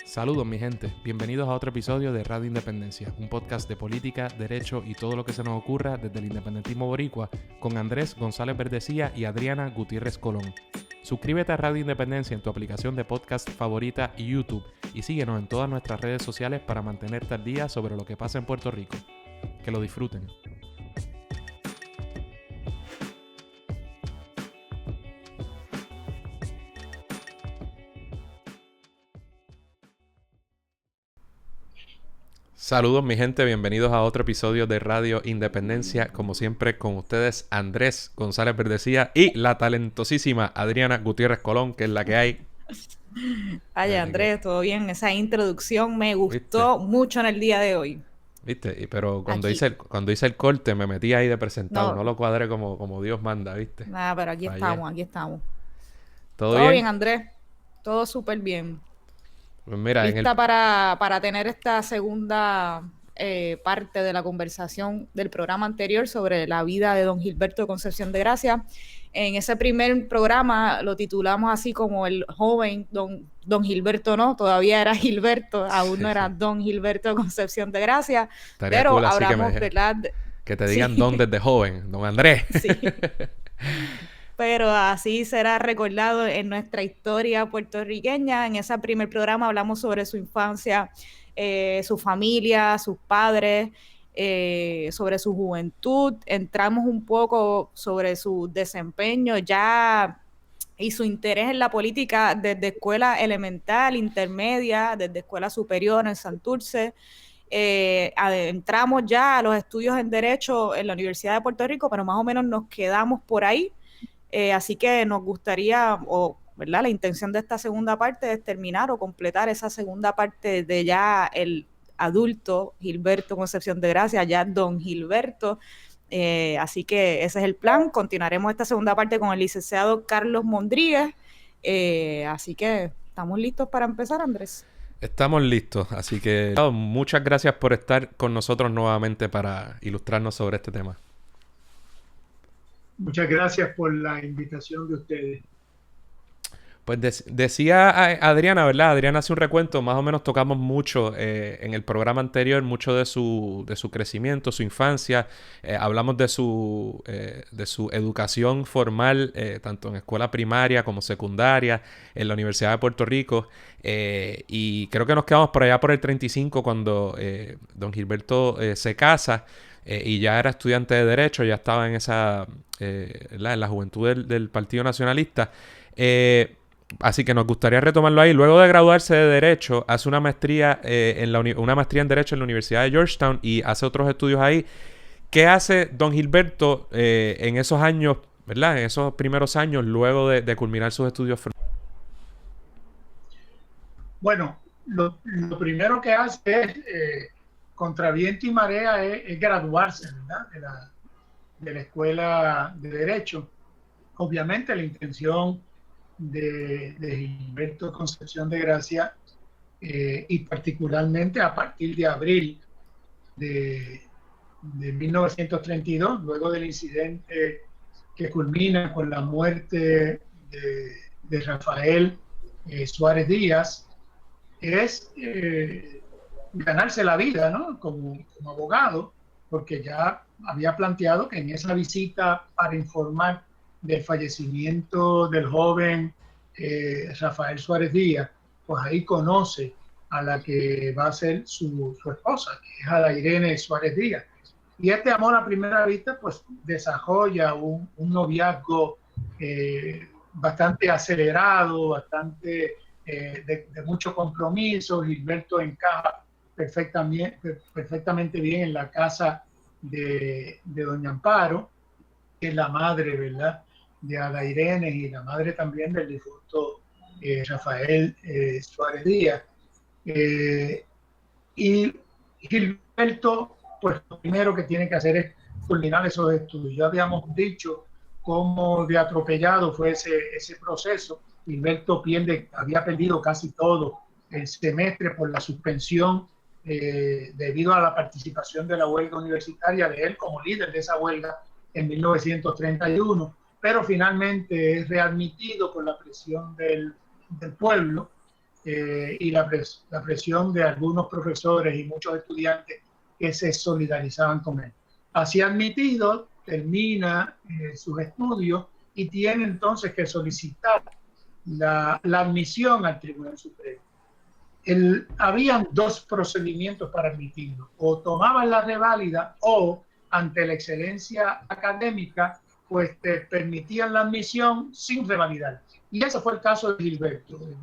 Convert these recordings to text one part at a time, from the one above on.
Saludos mi gente, bienvenidos a otro episodio de Radio Independencia, un podcast de política, derecho y todo lo que se nos ocurra desde el independentismo boricua con Andrés González Verdecía y Adriana Gutiérrez Colón. Suscríbete a Radio Independencia en tu aplicación de podcast favorita y YouTube y síguenos en todas nuestras redes sociales para mantenerte al día sobre lo que pasa en Puerto Rico. Que lo disfruten. Saludos mi gente, bienvenidos a otro episodio de Radio Independencia. Como siempre con ustedes Andrés González Verdecía y la talentosísima Adriana Gutiérrez Colón, que es la que hay. Ay, Andrés, todo bien. Esa introducción me gustó mucho en el día de hoy. ¿Viste? Pero cuando Aquí. hice el corte me metí ahí de presentado, no No, lo cuadré como Dios manda, ¿viste? nada, pero aquí Fallé. estamos, aquí estamos. ¿Todo Todo bien? bien, Andrés. Todo súper bien. Pues mira, Lista para tener esta segunda parte de la conversación del programa anterior sobre la vida de don Gilberto Concepción de Gracia. En ese primer programa lo titulamos así como el joven don Gilberto, no, todavía era Gilberto, aún no sí, era don Gilberto Concepción de Gracia, estaría pero cool así que me hablamos, deje, ¿verdad? que te digan don Sí, desde joven, don Andrés. sí. Pero así será recordado en nuestra historia puertorriqueña. En ese primer programa hablamos sobre su infancia, su familia, sus padres, sobre su juventud. Entramos un poco sobre su desempeño ya y su interés en la política desde escuela elemental, intermedia, desde escuela superior en Santurce. Entramos ya a los estudios en Derecho en la Universidad de Puerto Rico, pero más o menos nos quedamos por ahí. Así que nos gustaría, ¿verdad? La intención de esta segunda parte es terminar o completar esa segunda parte de ya el adulto Gilberto Concepción de Gracia, ya don Gilberto. Así que ese es el plan. Continuaremos esta segunda parte con el licenciado Carlos Mondríguez. Así que estamos listos para empezar, Andrés. Estamos listos, así que muchas gracias por estar con nosotros nuevamente para ilustrarnos sobre este tema. Muchas gracias por la invitación de ustedes. Pues decía Adriana, ¿verdad? Adriana hace un recuento, más o menos tocamos mucho en el programa anterior, mucho de su crecimiento, su infancia, hablamos de su educación formal, tanto en escuela primaria como secundaria, en la Universidad de Puerto Rico, y creo que nos quedamos por allá por el 35 cuando don Gilberto se casa. Y ya era estudiante de Derecho, ya estaba en en la juventud del Partido Nacionalista. Así que nos gustaría retomarlo ahí. Luego de graduarse de Derecho, hace una maestría, una maestría en Derecho en la Universidad de Georgetown y hace otros estudios ahí. ¿Qué hace don Gilberto en esos años, ¿verdad? En esos primeros años, luego de culminar sus estudios? Bueno, lo primero que hace es, contra viento y marea, es graduarse, ¿verdad? De la Escuela de Derecho. Obviamente la intención de Gilberto Concepción de Gracia, y particularmente a partir de abril de 1932, luego del incidente que culmina con la muerte de Rafael Suárez Díaz, es ganarse la vida, ¿no? Como abogado, porque ya había planteado que en esa visita para informar del fallecimiento del joven Rafael Suárez Díaz, pues ahí conoce a la que va a ser su esposa, que es a Irene Suárez Díaz. Y este amor a primera vista, pues desarrolla un noviazgo bastante acelerado, bastante de mucho compromiso. Gilberto encaja perfectamente bien en la casa de doña Amparo, que es la madre, ¿verdad?, de Ada Irene y la madre también del difunto Rafael Suárez Díaz. Y Gilberto, pues lo primero que tiene que hacer es culminar esos estudios. Ya habíamos dicho cómo de atropellado fue ese proceso. Gilberto había perdido casi todo el semestre por la suspensión debido a la participación de la huelga universitaria de él como líder de esa huelga en 1931, pero finalmente es readmitido por la presión del pueblo y la presión de algunos profesores y muchos estudiantes que se solidarizaban con él. Así admitido, termina sus estudios y tiene entonces que solicitar la admisión al Tribunal Supremo. Habían dos procedimientos para admitirlo: o tomaban la reválida o ante la excelencia académica pues te permitían la admisión sin revalidar. Y ese fue el caso de Gilberto. El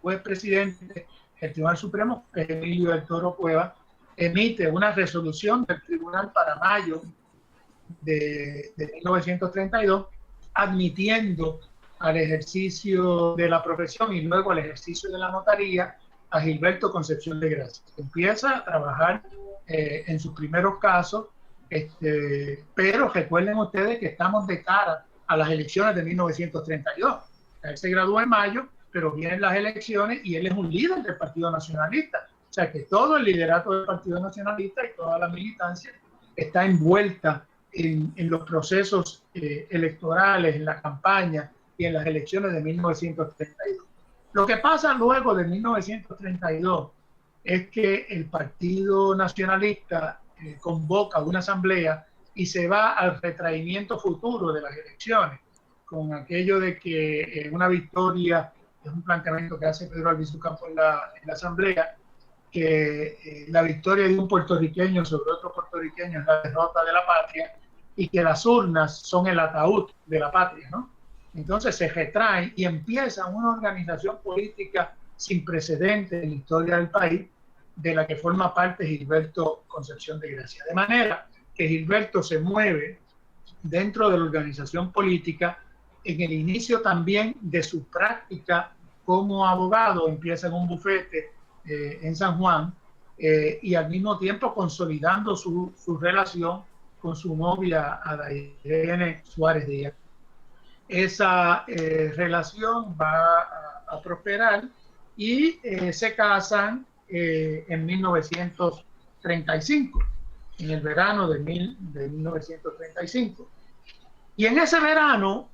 juez presidente del Tribunal Supremo, Emilio del Toro Cueva, emite una resolución del tribunal para mayo de 1932 admitiendo al ejercicio de la profesión y luego al ejercicio de la notaría a Gilberto Concepción de Gracia. Empieza a trabajar en sus primeros casos, pero recuerden ustedes que estamos de cara a las elecciones de 1932. Él se graduó en mayo, pero vienen las elecciones y él es un líder del Partido Nacionalista. O sea que todo el liderato del Partido Nacionalista y toda la militancia está envuelta en los procesos electorales, en la campaña y en las elecciones de 1932. Lo que pasa luego de 1932 es que el Partido Nacionalista convoca una asamblea y se va al retraimiento futuro de las elecciones, con aquello de que una victoria, es un planteamiento que hace Pedro Albizu Campos en la asamblea, que la victoria de un puertorriqueño sobre otro puertorriqueño es la derrota de la patria y que las urnas son el ataúd de la patria, ¿no? Entonces se retraen y empieza una organización política sin precedentes en la historia del país, de la que forma parte Gilberto Concepción de Gracia. De manera que Gilberto se mueve dentro de la organización política en el inicio también de su práctica como abogado. Empieza en un bufete en San Juan y al mismo tiempo consolidando su relación con su novia Adairene Suárez Díaz. Esa relación va a prosperar y se casan en 1935, en el verano de 1935. Y en ese verano,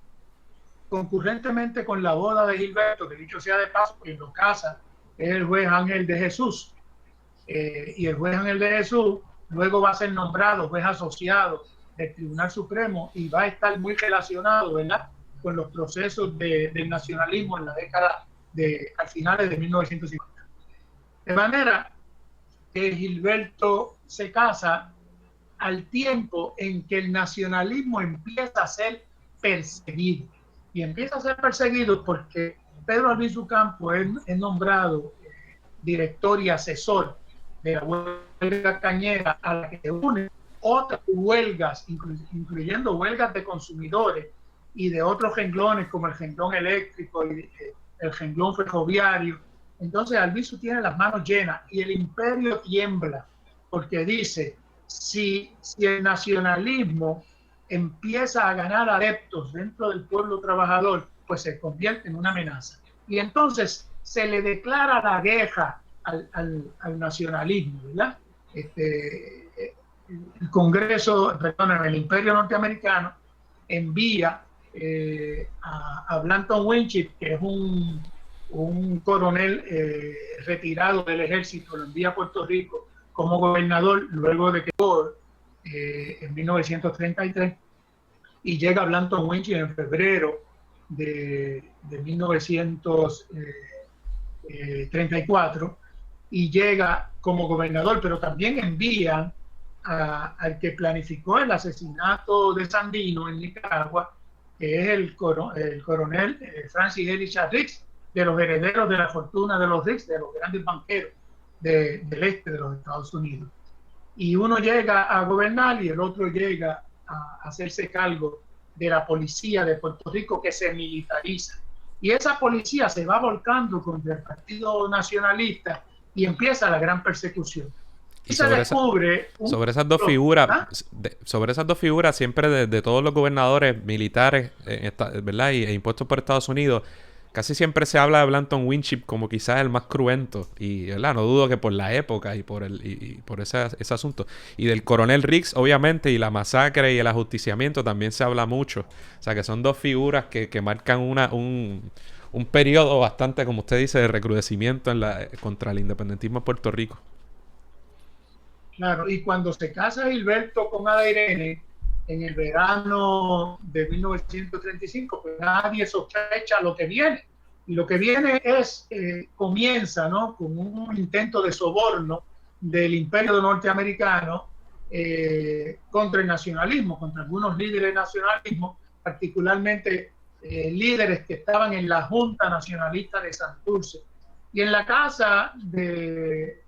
concurrentemente con la boda de Gilberto, que dicho sea de paso, quien lo casa es el juez Ángel de Jesús, y el juez Ángel de Jesús luego va a ser nombrado juez asociado del Tribunal Supremo y va a estar muy relacionado, ¿verdad?, con los procesos del nacionalismo en la década al finales de 1950. De manera que Gilberto se casa al tiempo en que el nacionalismo empieza a ser perseguido. Y empieza a ser perseguido porque Pedro Albizu Campos es nombrado director y asesor de la huelga cañera, a la que se unen otras huelgas, incluyendo huelgas de consumidores y de otros renglones como el renglón eléctrico y el renglón ferroviario. Entonces Albizu tiene las manos llenas y el imperio tiembla porque dice, si el nacionalismo empieza a ganar adeptos dentro del pueblo trabajador, pues se convierte en una amenaza. Y entonces se le declara la guerra al nacionalismo, ¿verdad? El Congreso, perdón, el Imperio Norteamericano envía a Blanton Winship, que es un coronel retirado del ejército, lo envía a Puerto Rico como gobernador luego de que en 1933, y llega Blanton Winship en febrero de 1934 y llega como gobernador, pero también envían al que planificó el asesinato de Sandino en Nicaragua, que es el coronel Francis Elisha Riggs, de los herederos de la fortuna de los Riggs, de los grandes banqueros del este de los Estados Unidos. Y uno llega a gobernar y el otro llega a hacerse cargo de la policía de Puerto Rico, que se militariza. Y esa policía se va volcando contra el Partido Nacionalista y empieza la gran persecución. Y se descubre sobre esas dos figuras siempre de todos los gobernadores militares, ¿verdad? E impuestos por Estados Unidos, casi siempre se habla de Blanton Winship como quizás el más cruento, y ¿verdad? No dudo que por la época y por ese asunto. Y del coronel Riggs, obviamente, y la masacre y el ajusticiamiento también se habla mucho. O sea que son dos figuras que marcan un periodo bastante, como usted dice, de recrudecimiento contra el independentismo en Puerto Rico. Claro, y cuando se casa Gilberto con Ada Irene en el verano de 1935, pues nadie sospecha lo que viene. Y lo que viene es, comienza, ¿no?, con un intento de soborno del imperio norteamericano contra el nacionalismo, contra algunos líderes del nacionalismo, particularmente líderes que estaban en la Junta Nacionalista de Santurce. Y en la casa de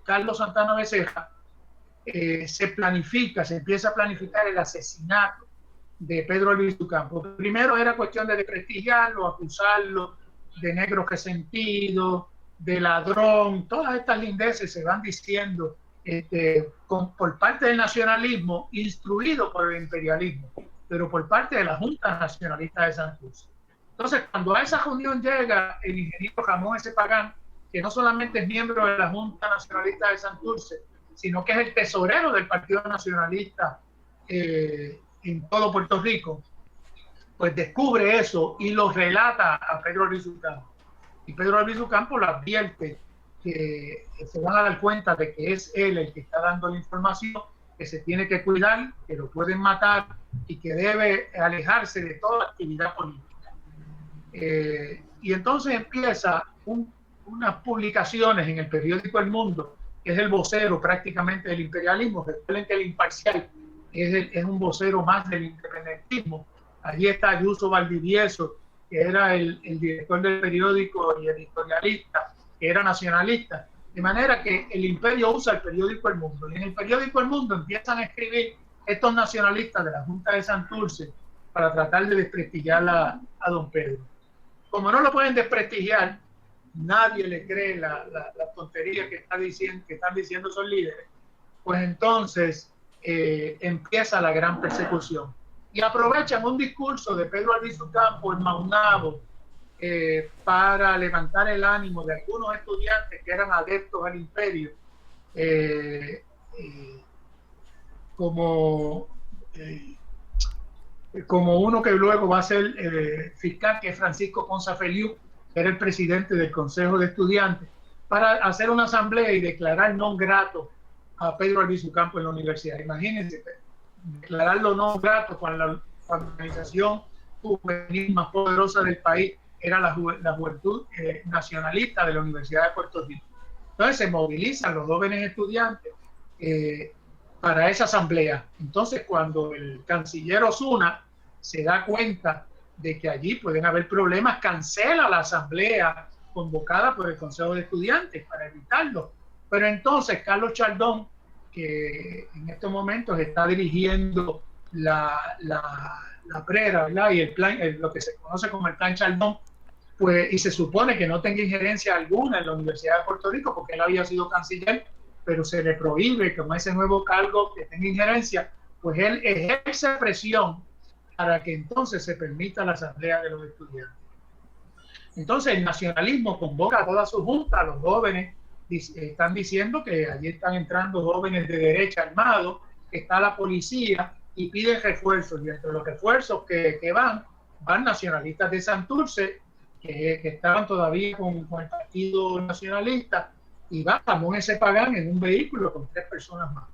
Carlos Santana Becerra se empieza a planificar el asesinato de Pedro Albizu Campos. Primero era cuestión de desprestigiarlo, acusarlo de negro resentido, de ladrón, todas estas lindeces se van diciendo por parte del nacionalismo, instruido por el imperialismo, pero por parte de la Junta Nacionalista de Santurce. Entonces, cuando a esa reunión llega el ingeniero Ramón S. Pagán, que no solamente es miembro de la Junta Nacionalista de Santurce, sino que es el tesorero del Partido Nacionalista en todo Puerto Rico, pues descubre eso y lo relata a Pedro Albizu Campos. Y Pedro Albizu Campos lo advierte que se van a dar cuenta de que es él el que está dando la información, que se tiene que cuidar, que lo pueden matar y que debe alejarse de toda actividad política. Y entonces empieza unas publicaciones en el periódico El Mundo, que es el vocero prácticamente del imperialismo. Recuerden que el Imparcial es un vocero más del independentismo. Allí está Ayuso Valdivieso, que era el director del periódico y editorialista, que era nacionalista. De manera que el imperio usa el periódico El Mundo. Y en el periódico El Mundo empiezan a escribir estos nacionalistas de la Junta de Santurce para tratar de desprestigiar a don Pedro. Como no lo pueden desprestigiar, nadie le cree la tontería que están diciendo esos líderes, pues entonces empieza la gran persecución. Y aprovechan un discurso de Pedro Albizu Campos en Maunabo para levantar el ánimo de algunos estudiantes que eran adeptos al imperio, como uno que luego va a ser fiscal, que es Francisco Ponce Feliu, que era el presidente del Consejo de Estudiantes, para hacer una asamblea y declarar non grato a Pedro Albizu Campos en la universidad. Imagínense, declararlo non grato cuando la organización juvenil más poderosa del país era la juventud nacionalista de la Universidad de Puerto Rico. Entonces se movilizan los jóvenes estudiantes para esa asamblea. Entonces, cuando el canciller Osuna se da cuenta de que allí pueden haber problemas, cancela la asamblea convocada por el Consejo de Estudiantes para evitarlo. Pero entonces Carlos Chaldón, que en estos momentos está dirigiendo la PRERA, ¿verdad?, y el plan, lo que se conoce como el Plan Chaldón, pues, y se supone que no tenga injerencia alguna en la Universidad de Puerto Rico, porque él había sido canciller, pero se le prohíbe que con ese nuevo cargo que tenga injerencia, pues él ejerce presión para que entonces se permita la asamblea de los estudiantes. Entonces el nacionalismo convoca a toda su junta, a los jóvenes, están diciendo que allí están entrando jóvenes de derecha armados, que está la policía, y piden refuerzos, y entre los refuerzos que van nacionalistas de Santurce, que estaban todavía con el Partido Nacionalista, y va Ramón S. Pagán en un vehículo con 3 personas más.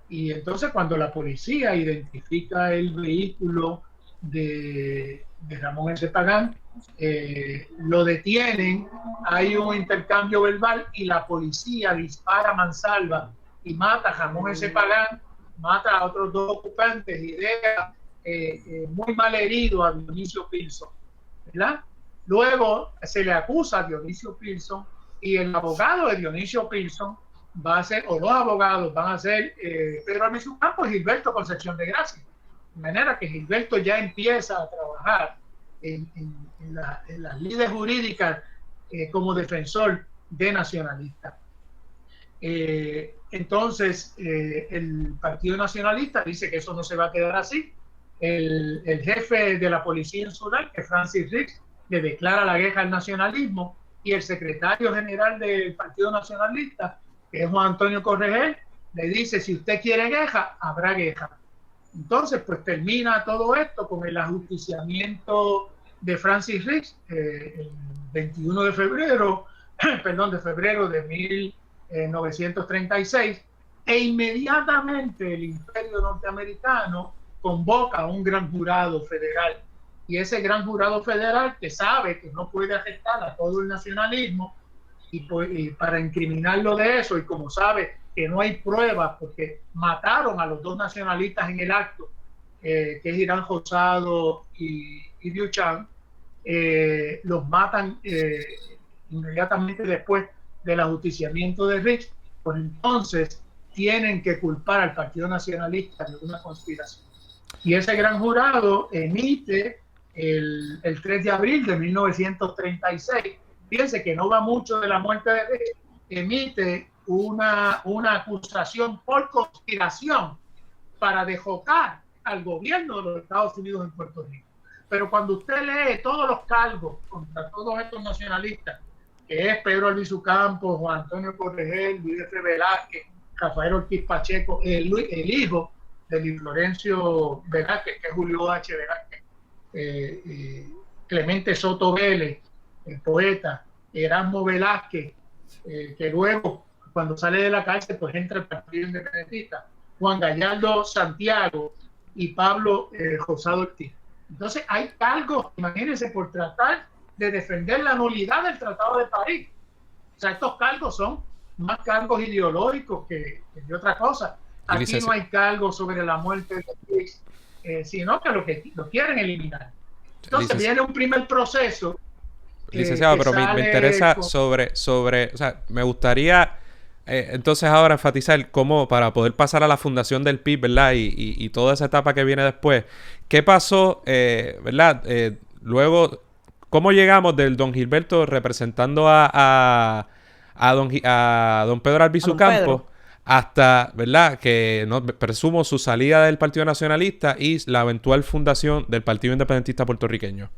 Y entonces cuando la policía identifica el vehículo de Ramón S. Pagán, lo detienen, hay un intercambio verbal y la policía dispara a mansalva y mata a Ramón S. Pagán, mata a otros 2 ocupantes y deja muy mal herido a Dionisio Pilson, ¿verdad? Luego se le acusa a Dionisio Pilson y el abogado de Dionisio Pilson va a ser, o 2 abogados van a ser Pedro Albizu Campos y Gilberto Concepción de Gracia. De manera que Gilberto ya empieza a trabajar en las lides jurídicas como defensor de nacionalistas. Entonces, el Partido Nacionalista dice que eso no se va a quedar así. El jefe de la Policía Insular, que es Francis Riggs, le declara la guerra al nacionalismo, y el secretario general del Partido Nacionalista, que es Juan Antonio Corregel, le dice: si usted quiere guerra, habrá guerra. Entonces, pues termina todo esto con el ajusticiamiento de Francis Rich, el 21 de febrero, perdón, de febrero de 1936, e inmediatamente el Imperio norteamericano convoca a un gran jurado federal. Y ese gran jurado federal, que sabe que no puede afectar a todo el nacionalismo, y para incriminarlo de eso, y como sabe que no hay pruebas porque mataron a los dos nacionalistas en el acto, que es Irán Rosado y Duchamp, los matan inmediatamente después del ajusticiamiento de Rich. Pues entonces tienen que culpar al Partido Nacionalista de una conspiración. Y ese gran jurado emite el 3 de abril de 1936, fíjense que no va mucho de la muerte de Rich, emite una acusación por conspiración para desjocar al gobierno de los Estados Unidos en Puerto Rico. Pero cuando usted lee todos los cargos contra todos estos nacionalistas, que es Pedro Albizu Campos, Juan Antonio Corregel, Luis F. Velázquez, Rafael Ortiz Pacheco, el hijo de Luis Florencio Velázquez, que es Julio H. Velázquez, Clemente Soto Vélez, el poeta, Erasmo Velázquez, que luego, cuando sale de la cárcel, pues entra al Partido Independentista, Juan Gallardo Santiago y Pablo Rosado Ortiz. Entonces hay cargos, imagínense, por tratar de defender la nulidad del Tratado de París. O sea, estos cargos son más cargos ideológicos que de otra cosa. Aquí no hay cargos sobre la muerte de Luis, sino que lo quieren eliminar. Entonces viene un primer proceso. Licenciado, pero me interesa sobre, o sea, me gustaría entonces ahora enfatizar cómo, para poder pasar a la fundación del PIB, ¿verdad? Y toda esa etapa que viene después. ¿Qué pasó, verdad? Luego, ¿cómo llegamos del don Gilberto representando a don Pedro Albizu Campos hasta, ¿verdad? Que no presumo su salida del Partido Nacionalista y la eventual fundación del Partido Independentista Puertorriqueño?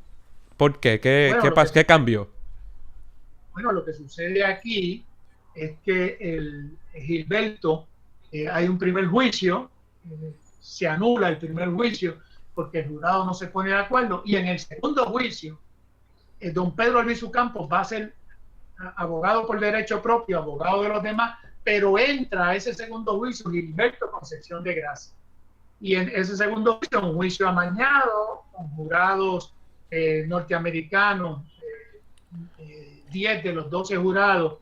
¿Por qué? ¿Qué cambió? Bueno, lo que sucede aquí es que el Gilberto, hay un primer juicio, se anula el primer juicio porque el jurado no se pone de acuerdo, y en el segundo juicio, don Pedro Albizu Campos va a ser abogado por derecho propio, abogado de los demás, pero entra a ese segundo juicio Gilberto Concepción de Gracia. Y en ese segundo juicio, un juicio amañado, con jurados norteamericanos, 10 de los 12 jurados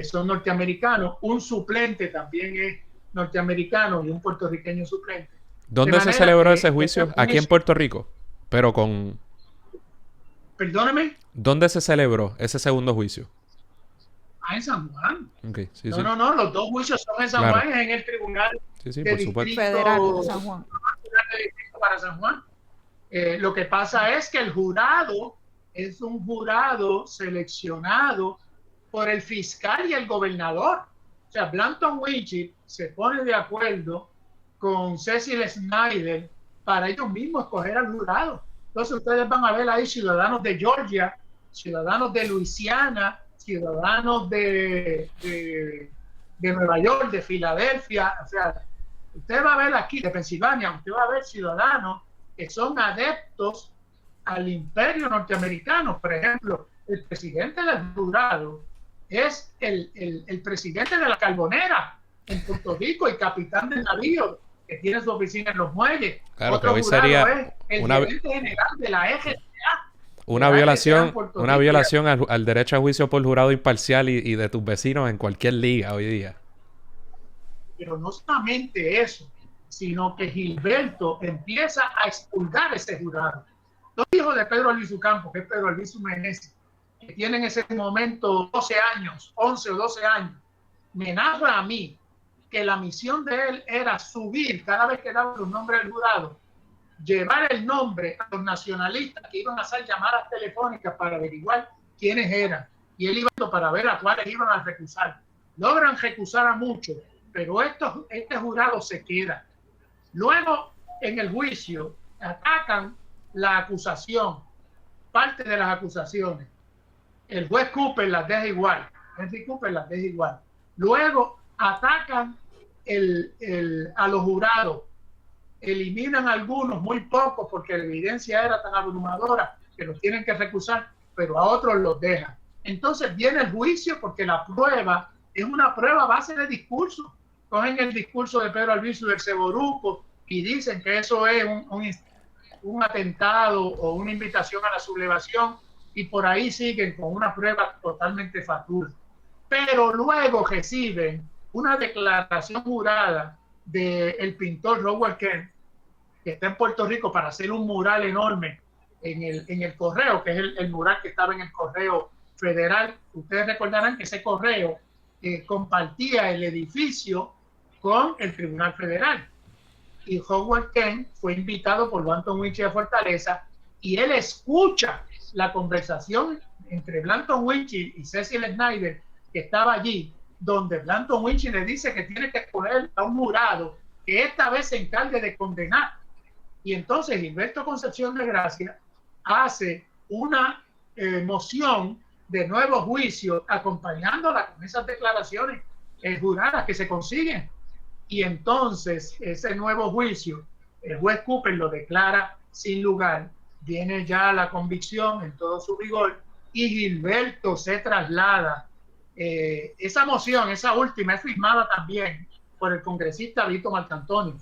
son norteamericanos, un suplente también es norteamericano y un puertorriqueño suplente. ¿Dónde se celebró ese juicio? Aquí en Puerto Rico, pero con... Perdóname. ¿Dónde se celebró ese segundo juicio? En San Juan. Okay, sí, no, los dos juicios son en San Juan, en el Tribunal por supuesto. Federal de San Juan. Para San Juan. Lo que pasa es que el jurado es un jurado seleccionado por el fiscal y el gobernador. O sea, Blanton Winship se pone de acuerdo con Cecil Snyder para ellos mismos escoger al jurado. Entonces ustedes van a ver ahí ciudadanos de Georgia, ciudadanos de Luisiana, ciudadanos de Nueva York, de Filadelfia. O sea, usted va a ver aquí, de Pensilvania, usted va a ver ciudadanos que son adeptos al imperio norteamericano. Por ejemplo, el presidente del jurado es el presidente de la Carbonera en Puerto Rico y capitán del navío que tiene su oficina en los muelles. Claro, otro que hoy jurado sería es el gerente general de la EGTA. Una violación al derecho a juicio por jurado imparcial y de tus vecinos en cualquier liga hoy día. Pero no solamente eso, sino que Gilberto empieza a expulgar ese jurado. Los hijos de Pedro Albizu Campos, que es Pedro Albizu Meneses, que tienen en ese momento 12 años, 11 o 12 años, me narra a mí que la misión de él era subir, cada vez que daba los nombres del jurado, llevar el nombre a los nacionalistas que iban a hacer llamadas telefónicas para averiguar quiénes eran. Y él iba para ver a cuáles iban a recusar. Logran recusar a muchos, pero este jurado se queda. Luego, en el juicio, atacan la acusación, parte de las acusaciones. El juez Cooper las deja igual. Henry Cooper las deja igual. Luego, atacan a los jurados. Eliminan algunos, muy pocos, porque la evidencia era tan abrumadora que los tienen que recusar, pero a otros los dejan. Entonces viene el juicio porque la prueba es una prueba a base de discurso. Cogen el discurso de Pedro Albizu del Seboruco y dicen que eso es un atentado o una invitación a la sublevación, y por ahí siguen con una prueba totalmente fatuosa. Pero luego reciben una declaración jurada del pintor Robert Kent, que está en Puerto Rico, para hacer un mural enorme en el correo, que es el mural que estaba en el correo federal. Ustedes recordarán que ese correo compartía el edificio con el Tribunal Federal. Y Howard Kent fue invitado por Blanton Winchie a Fortaleza, y él escucha la conversación entre Blanton Winchie y Cecil Snyder, que estaba allí, donde Blanton Winchie le dice que tiene que poner a un jurado que esta vez se encargue de condenar. Y entonces Gilberto Concepción de Gracia hace una moción de nuevo juicio, acompañándola con esas declaraciones juradas que se consiguen. Y entonces ese nuevo juicio, el juez Cooper lo declara sin lugar, viene ya la convicción en todo su vigor, y Gilberto se traslada. Esa moción, esa última, es firmada también por el congresista Vito Marcantonio,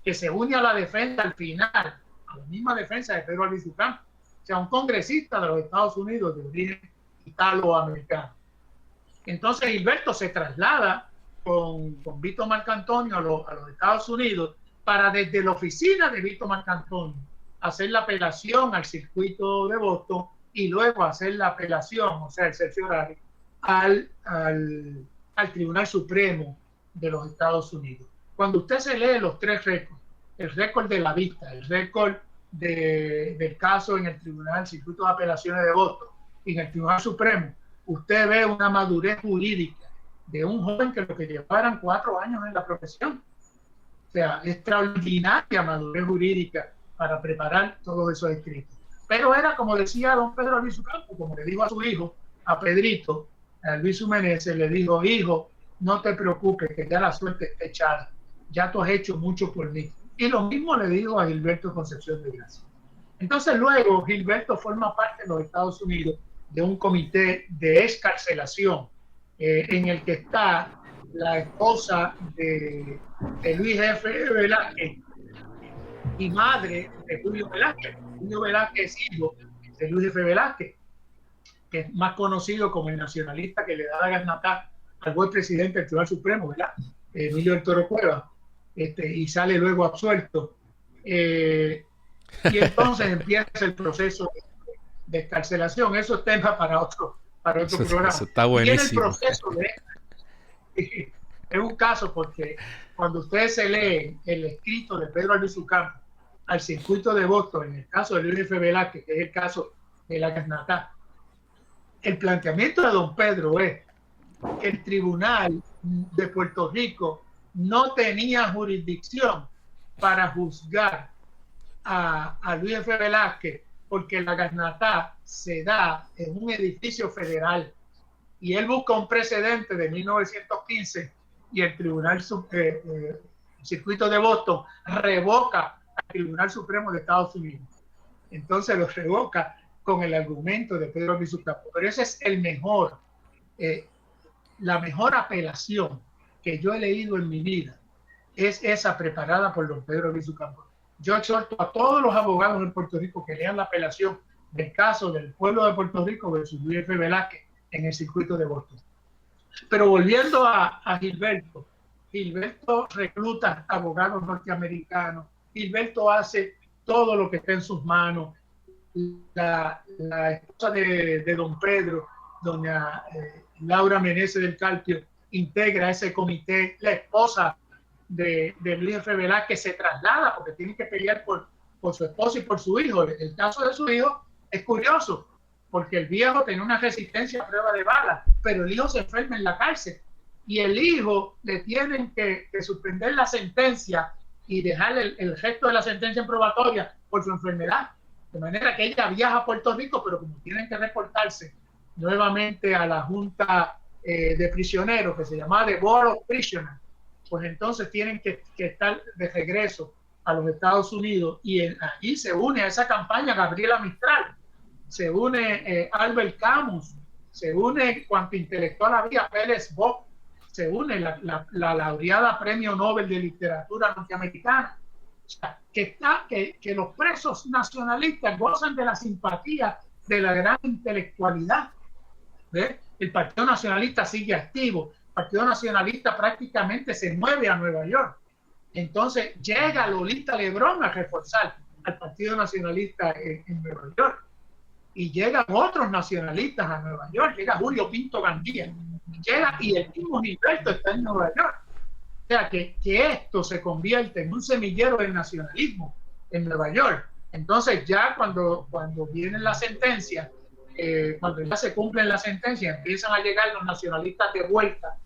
que se une a la defensa al final, a la misma defensa de Pedro Albizu Campos, o sea, un congresista de los Estados Unidos de origen italoamericano. Entonces Gilberto se traslada con Vito Marcantonio a los Estados Unidos para, desde la oficina de Vito Marcantonio, hacer la apelación al circuito de Boston y luego hacer la apelación, o sea, el cerciorario, al Tribunal Supremo de los Estados Unidos. Cuando usted se lee los tres récords, el récord de la vista, el récord del caso en el Tribunal Circuito de Apelaciones de Boston y en el Tribunal Supremo, usted ve una madurez jurídica de un joven que lo que llevaran 4 años en la profesión. O sea, extraordinaria madurez jurídica para preparar todos esos escritos. Pero era, como decía don Pedro Albizu Campos, como le dijo a su hijo, a Pedrito, a Albizu Meneses, le dijo: hijo, no te preocupes, que ya la suerte está echada, ya tú has hecho mucho por mí. Y lo mismo le dijo a Gilberto Concepción de Gracia. Entonces luego Gilberto forma parte de los Estados Unidos de un comité de excarcelación, en el que está la esposa de Luis F. Velázquez y madre de Julio Velázquez. Julio Velázquez es hijo de Luis F. Velázquez, que es más conocido como el nacionalista que le da la garnata al buen presidente del Tribunal Supremo, ¿verdad? Emilio del Toro Cuevas, y sale luego absuelto. Y entonces empieza el proceso de excarcelación. Eso es tema para otro programa. Eso está buenísimo. Y en el proceso es un caso, porque cuando ustedes se leen el escrito de Pedro Albizu Campos al circuito de Boston, en el caso de Luis F. Velázquez, que es el caso de la Gasnatá, el planteamiento de don Pedro es que el Tribunal de Puerto Rico no tenía jurisdicción para juzgar a Luis F. Velázquez, porque la Gasnatá se da en un edificio federal, y él busca un precedente de 1915 y el Tribunal Circuito de Boston revoca al Tribunal Supremo de Estados Unidos. Entonces lo revoca con el argumento de Pedro Albizu Campos. Pero ese es la mejor apelación que yo he leído en mi vida, es esa preparada por don Pedro Albizu Campos. Yo exhorto a todos los abogados en Puerto Rico que lean la apelación del caso del pueblo de Puerto Rico versus Luis F. Velázquez en el circuito de Boston. Pero volviendo a Gilberto, Gilberto recluta abogados norteamericanos, Gilberto hace todo lo que está en sus manos. La esposa de don Pedro, doña Laura Meneses del Carpio, integra ese comité. La esposa de Luis F. Velázquez se traslada porque tiene que pelear por su esposo y por su hijo. El caso de su hijo es curioso, porque el viejo tenía una resistencia a prueba de balas, pero el hijo se enferma en la cárcel y el hijo le tienen que suspender la sentencia y dejar el resto de la sentencia en probatoria por su enfermedad. De manera que ella viaja a Puerto Rico, pero como tienen que reportarse nuevamente a la Junta de Prisioneros, que se llamaba The Board of Prisoners, pues entonces tienen que estar de regreso a los Estados Unidos, y allí se une a esa campaña Gabriela Mistral, se une Albert Camus, se une cuanto intelectual había, Pérez Bock, se une la laureada Premio Nobel de Literatura norteamericana. O sea, que los presos nacionalistas gozan de la simpatía de la gran intelectualidad. ¿Ves? El Partido Nacionalista sigue activo. El Partido Nacionalista prácticamente se mueve a Nueva York. Entonces llega Lolita Lebrón a reforzar al Partido Nacionalista en Nueva York. Y llegan otros nacionalistas a Nueva York. Llega Julio Pinto Gandía. Llega y el mismo Gilberto está en Nueva York. O sea, que esto se convierte en un semillero del nacionalismo en Nueva York. Entonces ya cuando vienen las sentencias, cuando ya se cumplen las sentencias, empiezan a llegar los nacionalistas de vuelta,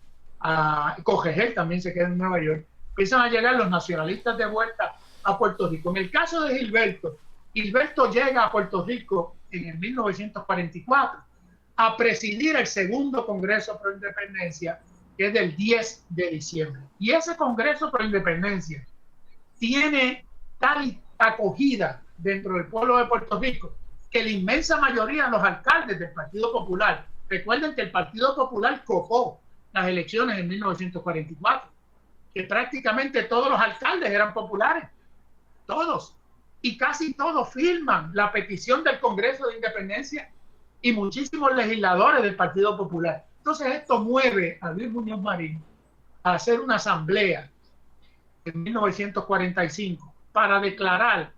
Cogegel también se queda en Nueva York, empiezan a llegar los nacionalistas de vuelta a Puerto Rico. En el caso de Gilberto llega a Puerto Rico en el 1944 a presidir el segundo Congreso Pro Independencia, que es del 10 de diciembre. Y ese Congreso Pro Independencia tiene tal acogida dentro del pueblo de Puerto Rico que la inmensa mayoría de los alcaldes del Partido Popular, recuerden que el Partido Popular copó las elecciones en 1944, que prácticamente todos los alcaldes eran populares, todos, y casi todos firman la petición del Congreso de Independencia y muchísimos legisladores del Partido Popular. Entonces esto mueve a Luis Muñoz Marín a hacer una asamblea en 1945 para declarar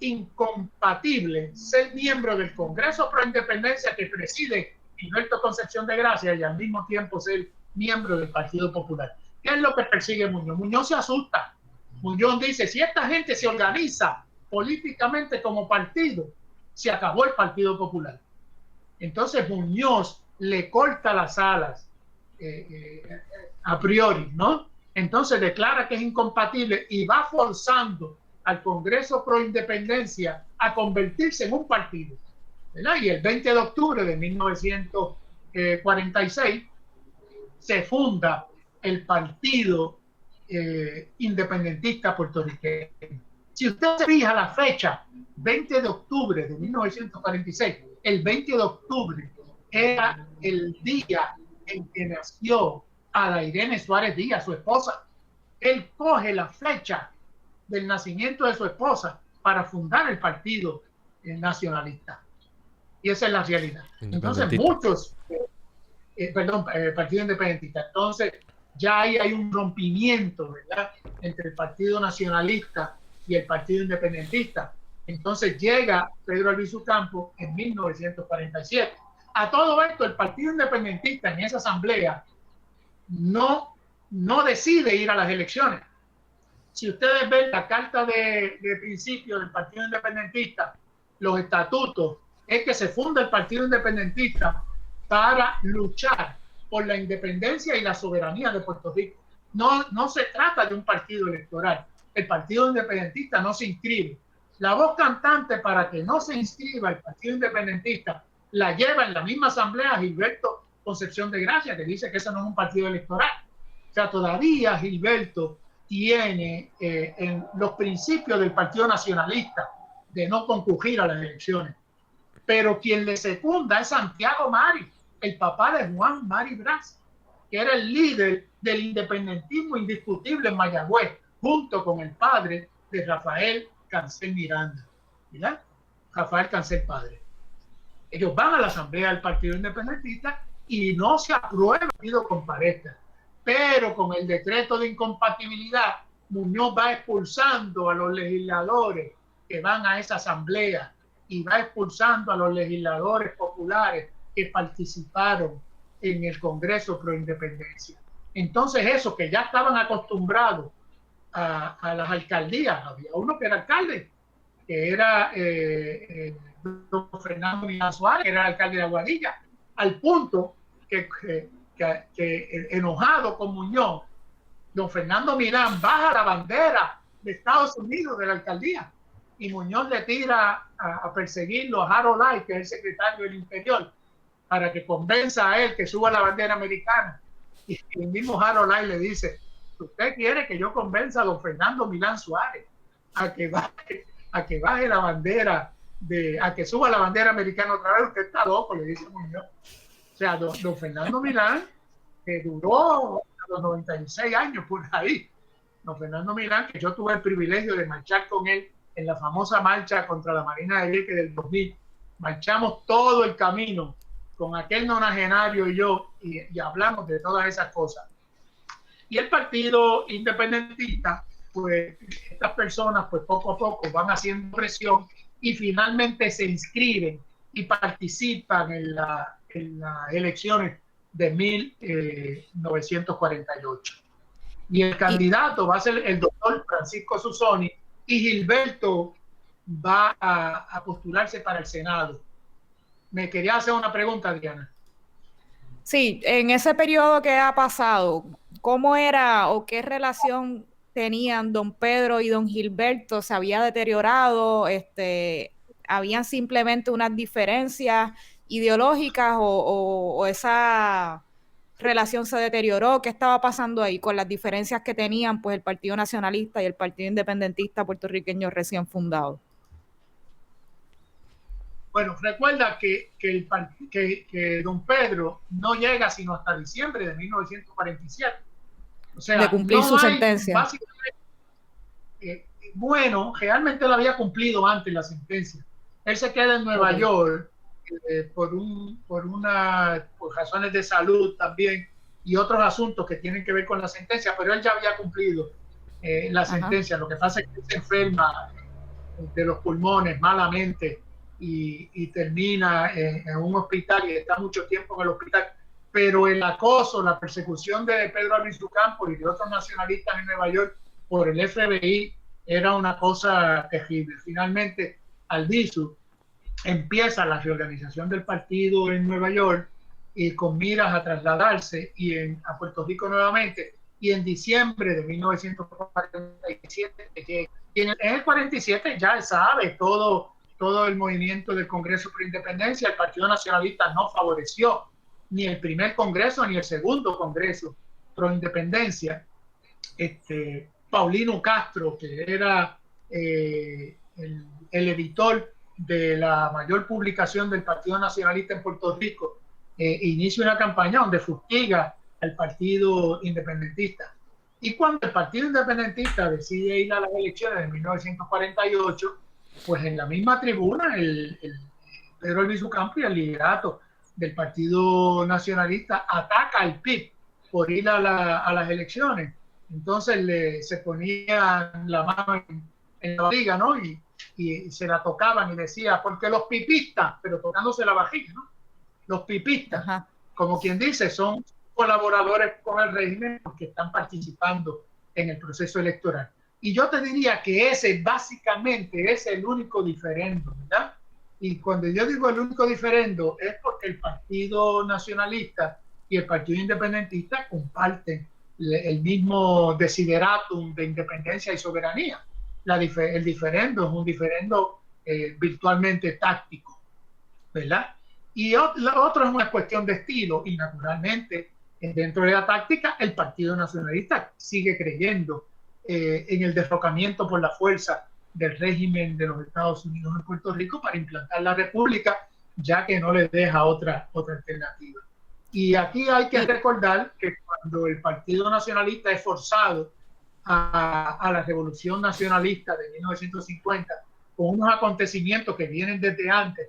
incompatible ser miembro del Congreso Pro Independencia que preside Gilberto Concepción de Gracia y al mismo tiempo ser miembro del Partido Popular. ¿Qué es lo que persigue Muñoz? Muñoz se asusta. Muñoz dice, si esta gente se organiza políticamente como partido, se acabó el Partido Popular. Entonces Muñoz le corta las alas a priori, ¿no? Entonces declara que es incompatible y va forzando al Congreso Pro Independencia a convertirse en un partido, ¿verdad? Y el 20 de octubre de 1946 se funda el Partido Independentista Puertorriqueño. Si usted se fija la fecha, 20 de octubre de 1946, el 20 de octubre era el día en que nació Ada Irene Suárez Díaz, su esposa. Él coge la fecha del nacimiento de su esposa para fundar el Partido Nacionalista. Y esa es la realidad. Entonces muchos, Partido Independentista. Entonces ya ahí hay un rompimiento, ¿verdad?, entre el Partido Nacionalista y el Partido Independentista. Entonces llega Pedro Albizu Campos en 1947. A todo esto, el Partido Independentista en esa asamblea no decide ir a las elecciones. Si ustedes ven la carta de principio del Partido Independentista, los estatutos, es que se funda el Partido Independentista para luchar por la independencia y la soberanía de Puerto Rico. No se trata de un partido electoral. El Partido Independentista no se inscribe. La voz cantante para que no se inscriba el Partido Independentista la lleva en la misma asamblea Gilberto Concepción de Gracia, que dice que eso no es un partido electoral. O sea, todavía Gilberto tiene en los principios del Partido Nacionalista de no concurrir a las elecciones. Pero quien le secunda es Santiago Mari, el papá de Juan Mari Brás, que era el líder del independentismo indiscutible en Mayagüez, junto con el padre de Rafael Cancel Miranda, ¿verdad? Rafael Cancel padre. Ellos van a la asamblea del Partido Independentista y no se aprueba el partido comparezca. Pero con el decreto de incompatibilidad, Muñoz va expulsando a los legisladores que van a esa asamblea y va expulsando a los legisladores populares que participaron en el Congreso Pro Independencia. Entonces, esos que ya estaban acostumbrados a las alcaldías, había uno que era alcalde, que era don Fernando Milán Suárez, que era el alcalde de Aguadilla, al punto que enojado con Muñoz, don Fernando Milán baja la bandera de Estados Unidos de la alcaldía y Muñoz le tira a perseguirlo a Harold Light, que es el secretario del Interior, para que convenza a él que suba la bandera americana. Y el mismo Harold Light le dice, usted quiere que yo convenza a don Fernando Milán Suárez a que baje la bandera a que suba la bandera americana otra vez, usted está loco, le dice Muñoz. O sea, don Fernando Milán, que duró a los 96 años por ahí. Don Fernando Milán, que yo tuve el privilegio de marchar con él en la famosa marcha contra la Marina de Vieques del 2000. Marchamos todo el camino con aquel nonagenario y yo, y hablamos de todas esas cosas. Y el partido independentista, pues estas personas pues poco a poco van haciendo presión y finalmente se inscriben y participan en las elecciones de 1948. Y el candidato va a ser el doctor Francisco Susoni y Gilberto va a postularse para el Senado. Me quería hacer una pregunta, Adriana. Sí, en ese periodo que ha pasado, ¿cómo era o qué relación tenían don Pedro y don Gilberto? ¿Se había deteriorado? ¿Habían simplemente unas diferencias ideológicas o esa relación se deterioró? ¿Qué estaba pasando ahí con las diferencias que tenían pues el Partido Nacionalista y el Partido Independentista puertorriqueño recién fundado? Bueno, recuerda que don Pedro no llega sino hasta diciembre de 1947. O sea, de cumplir no su hay, sentencia. Básicamente, bueno, realmente él había cumplido antes la sentencia. Él se queda en Nueva York por razones de salud también y otros asuntos que tienen que ver con la sentencia, pero él ya había cumplido la sentencia. Lo que pasa es que él se enferma de los pulmones malamente y termina en un hospital y está mucho tiempo en el hospital. Pero el acoso, la persecución de Pedro Albizu Campos y de otros nacionalistas en Nueva York por el FBI era una cosa terrible. Finalmente, Albizu empieza la reorganización del partido en Nueva York y con miras a trasladarse a Puerto Rico nuevamente. Y en diciembre de 1947 llega. Y en el 47 ya sabe todo el movimiento del Congreso por Independencia. El Partido Nacionalista no favoreció ni el primer Congreso ni el segundo Congreso pro Independencia. Paulino Castro, que era el editor de la mayor publicación del Partido Nacionalista en Puerto Rico, inicia una campaña donde fustiga al Partido Independentista. Y cuando el Partido Independentista decide ir a las elecciones de 1948, pues en la misma tribuna el Pedro Albizu Campos y el liderato del Partido Nacionalista ataca al PIB por ir a las elecciones. Entonces se ponían la mano en la barriga, ¿no? Y se la tocaban y decía, porque los pipistas, pero tocándose la vajilla, ¿no? Los pipistas, como quien dice, son colaboradores con el régimen porque están participando en el proceso electoral. Y yo te diría que ese básicamente es el único diferendo, ¿verdad? Y cuando yo digo el único diferendo es porque el Partido Nacionalista y el Partido Independentista comparten el mismo desideratum de independencia y soberanía. El diferendo es un diferendo virtualmente táctico, ¿verdad? Y lo otro es una cuestión de estilo y naturalmente dentro de la táctica el Partido Nacionalista sigue creyendo en el derrocamiento por la fuerza del régimen de los Estados Unidos en Puerto Rico para implantar la república, ya que no les deja otra alternativa. Y aquí hay que recordar que cuando el Partido Nacionalista es forzado a la Revolución Nacionalista de 1950, con unos acontecimientos que vienen desde antes,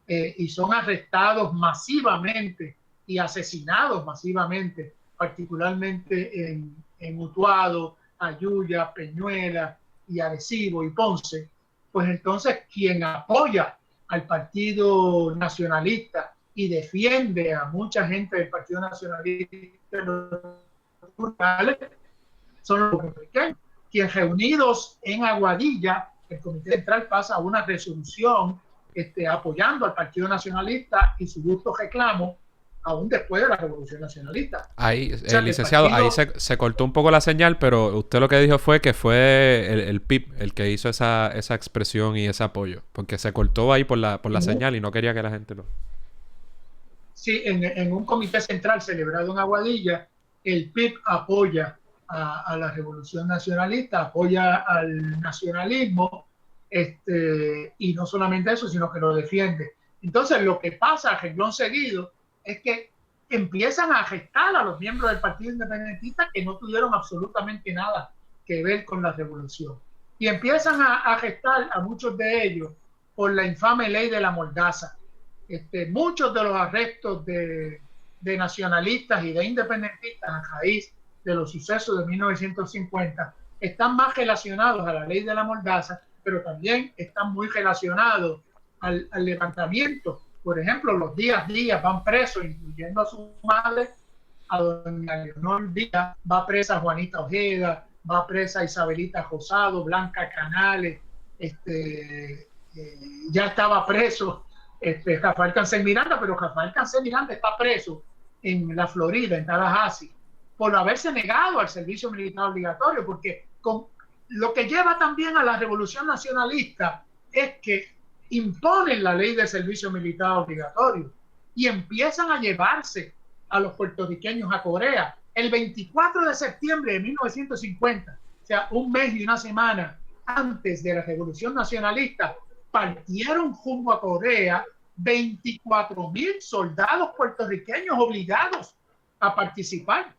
y son arrestados masivamente y asesinados masivamente, particularmente en Utuado, Ayuya, Peñuela y Arecibo y Ponce, pues entonces quien apoya al Partido Nacionalista y defiende a mucha gente del Partido Nacionalista son los republicanos, quienes reunidos en Aguadilla, el Comité Central pasa una resolución apoyando al Partido Nacionalista y su justo reclamo aún después de la Revolución Nacionalista. Ahí, licenciado, partido... ahí se cortó un poco la señal, pero usted lo que dijo fue que fue el PIB el que hizo esa expresión y ese apoyo, porque se cortó ahí por la señal y no quería que la gente lo... Sí, en un comité central celebrado en Aguadilla, el PIB apoya a la Revolución Nacionalista, apoya al nacionalismo y no solamente eso, sino que lo defiende. Entonces, lo que pasa a renglón seguido es que empiezan a gestar a los miembros del Partido Independentista que no tuvieron absolutamente nada que ver con la revolución. Y empiezan a gestar a muchos de ellos por la infame ley de la mordaza. Muchos de los arrestos de nacionalistas y de independentistas a raíz de los sucesos de 1950 están más relacionados a la ley de la mordaza, pero también están muy relacionados al levantamiento. Por ejemplo, los Díaz van presos, incluyendo a su madre, a doña Leonor Díaz, va presa Juanita Ojeda, va presa Isabelita Rosado, Blanca Canales, ya estaba preso Rafael Cancel Miranda, pero Rafael Cancel Miranda está preso en la Florida, en Tallahassee, por haberse negado al servicio militar obligatorio, porque lo que lleva también a la revolución nacionalista es que imponen la ley del servicio militar obligatorio y empiezan a llevarse a los puertorriqueños a Corea. El 24 de septiembre de 1950, o sea, un mes y una semana antes de la revolución nacionalista, partieron rumbo a Corea 24,000 soldados puertorriqueños obligados a participar.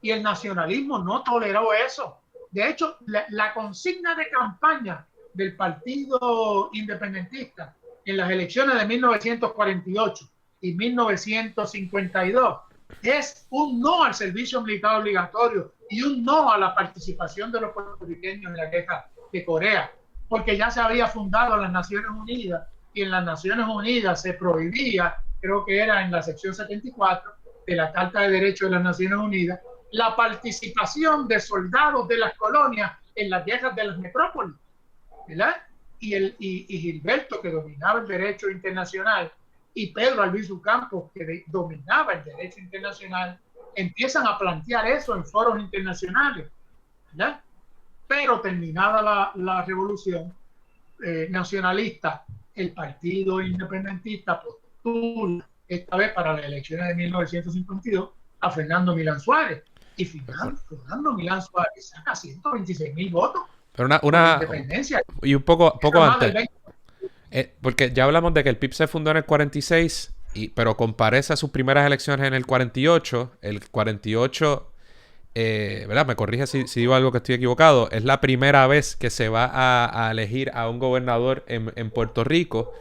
Y el nacionalismo no toleró eso. De hecho, la consigna de campaña del Partido Independentista en las elecciones de 1948 y 1952 es un no al servicio militar obligatorio y un no a la participación de los puertorriqueños en la guerra de Corea, porque ya se había fundado las Naciones Unidas y en las Naciones Unidas se prohibía, creo que era en la sección 74 de la Carta de Derechos de las Naciones Unidas, la participación de soldados de las colonias en las guerras de las metrópolis, ¿verdad? Y Gilberto, que dominaba el derecho internacional, y Pedro Albizu Campos, que dominaba el derecho internacional, empiezan a plantear eso en foros internacionales, ¿verdad? Pero terminada la revolución nacionalista, el Partido Independentista postula esta vez para las elecciones de 1952 a Fernando Milán Suárez. Y Fernando Milán Suárez saca 126,000 votos. Pero independencia. Y un poco antes. Porque ya hablamos de que el PIB se fundó en el 46, pero comparece a sus primeras elecciones en el 48. El 48, ¿verdad? Me corrige si digo algo que estoy equivocado. Es la primera vez que se va a elegir a un gobernador en Puerto Rico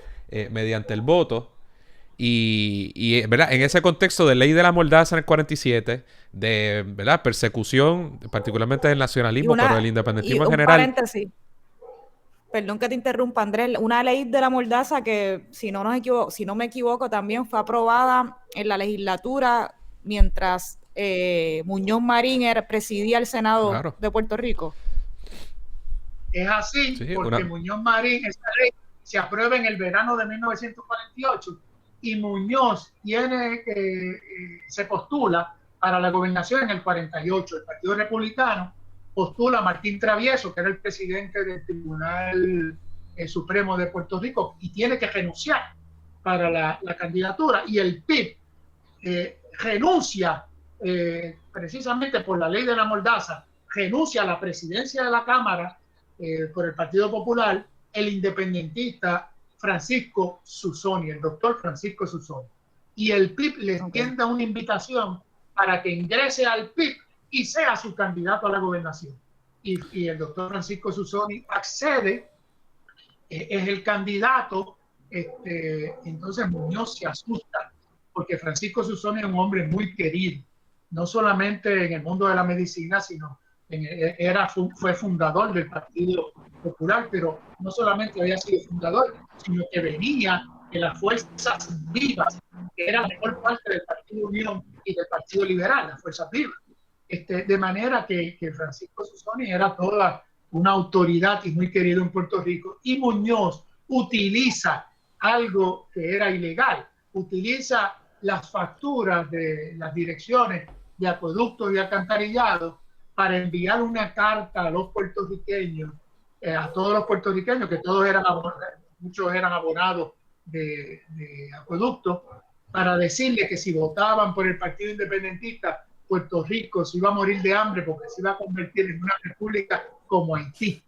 mediante el voto. Y ¿verdad? En ese contexto de ley de la mordaza en el 47, de ¿verdad? Persecución, particularmente del nacionalismo, pero del independentismo en general. Paréntesis. Perdón que te interrumpa, Andrés. Una ley de la mordaza que, si no me equivoco, también fue aprobada en la legislatura mientras Muñoz Marín presidía el Senado de Puerto Rico. Es así, sí, porque Muñoz Marín, esa ley se aprueba en el verano de 1948 y Muñoz se postula para la gobernación en el 48. El Partido Republicano postula a Martín Travieso, que era el presidente del Tribunal Supremo de Puerto Rico, y tiene que renunciar para la candidatura. Y el PIB renuncia, precisamente por la ley de la mordaza, renuncia a la presidencia de la Cámara por el Partido Popular, el independentista Francisco Susoni, el doctor Francisco Susoni. Y el PIB le extiende una invitación para que ingrese al PIB y sea su candidato a la gobernación. Y el doctor Francisco Susoni accede, es el candidato. Entonces Muñoz se asusta, porque Francisco Susoni es un hombre muy querido, no solamente en el mundo de la medicina, sino fue fundador del Partido Popular, pero no solamente había sido fundador, sino que venía de las fuerzas vivas, que era la mejor parte del Partido Unión y del Partido Liberal, las fuerzas vivas. De manera que Francisco Susoni era toda una autoridad y muy querido en Puerto Rico, y Muñoz utiliza algo que era ilegal, utiliza las facturas de las direcciones de acueductos y alcantarillado para enviar una carta a los puertorriqueños, a todos los puertorriqueños, que muchos eran abonados de acueductos, para decirle que si votaban por el Partido Independentista, Puerto Rico se iba a morir de hambre porque se iba a convertir en una república como Haití.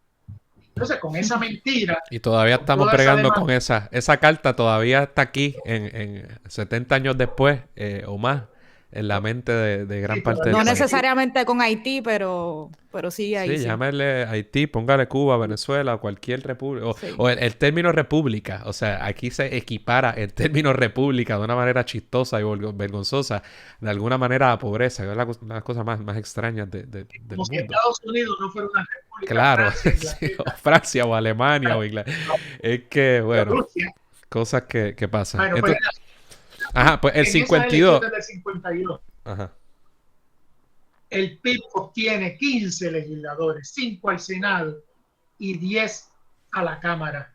Entonces, con esa mentira... Y todavía con estamos toda bregando con esa carta, todavía está aquí en 70 años después o más en la mente de gran Sí, parte del No todavía país. necesariamente con Haití, pero sigue ahí, Sí, sí. llámale Haití, póngale Cuba, Venezuela, cualquier república. Sí. O el término república. O sea, aquí se equipara el término república de una manera chistosa y vergonzosa, de alguna manera a pobreza, que es una de las cosas más extrañas del como si mundo. Estados Unidos no fuera una república, Claro, Francia, sí, o Inglaterra, Francia o Alemania o Inglaterra. Es que, bueno, Rusia. cosas que pasan. Bueno, pues Entonces, ajá, pues el en esas 52. elecciones del 52, Ajá. el PIB obtiene 15 legisladores, 5 al Senado y 10 a la Cámara.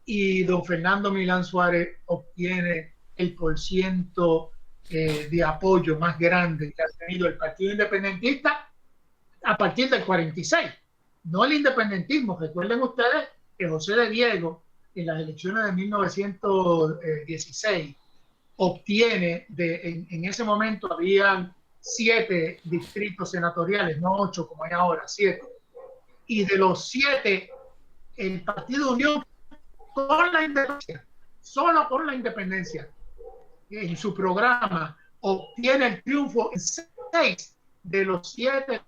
Y don Fernando Milán Suárez obtiene el porciento de apoyo más grande que ha tenido el Partido Independentista a partir del 46. No el independentismo. Recuerden ustedes que José de Diego en las elecciones de 1916 obtiene, en ese momento habían 7 distritos senatoriales, no 8 como hay ahora, 7. Y de los 7, el Partido Unión con la independencia, solo con la independencia, en su programa obtiene el triunfo en 6 de los 7,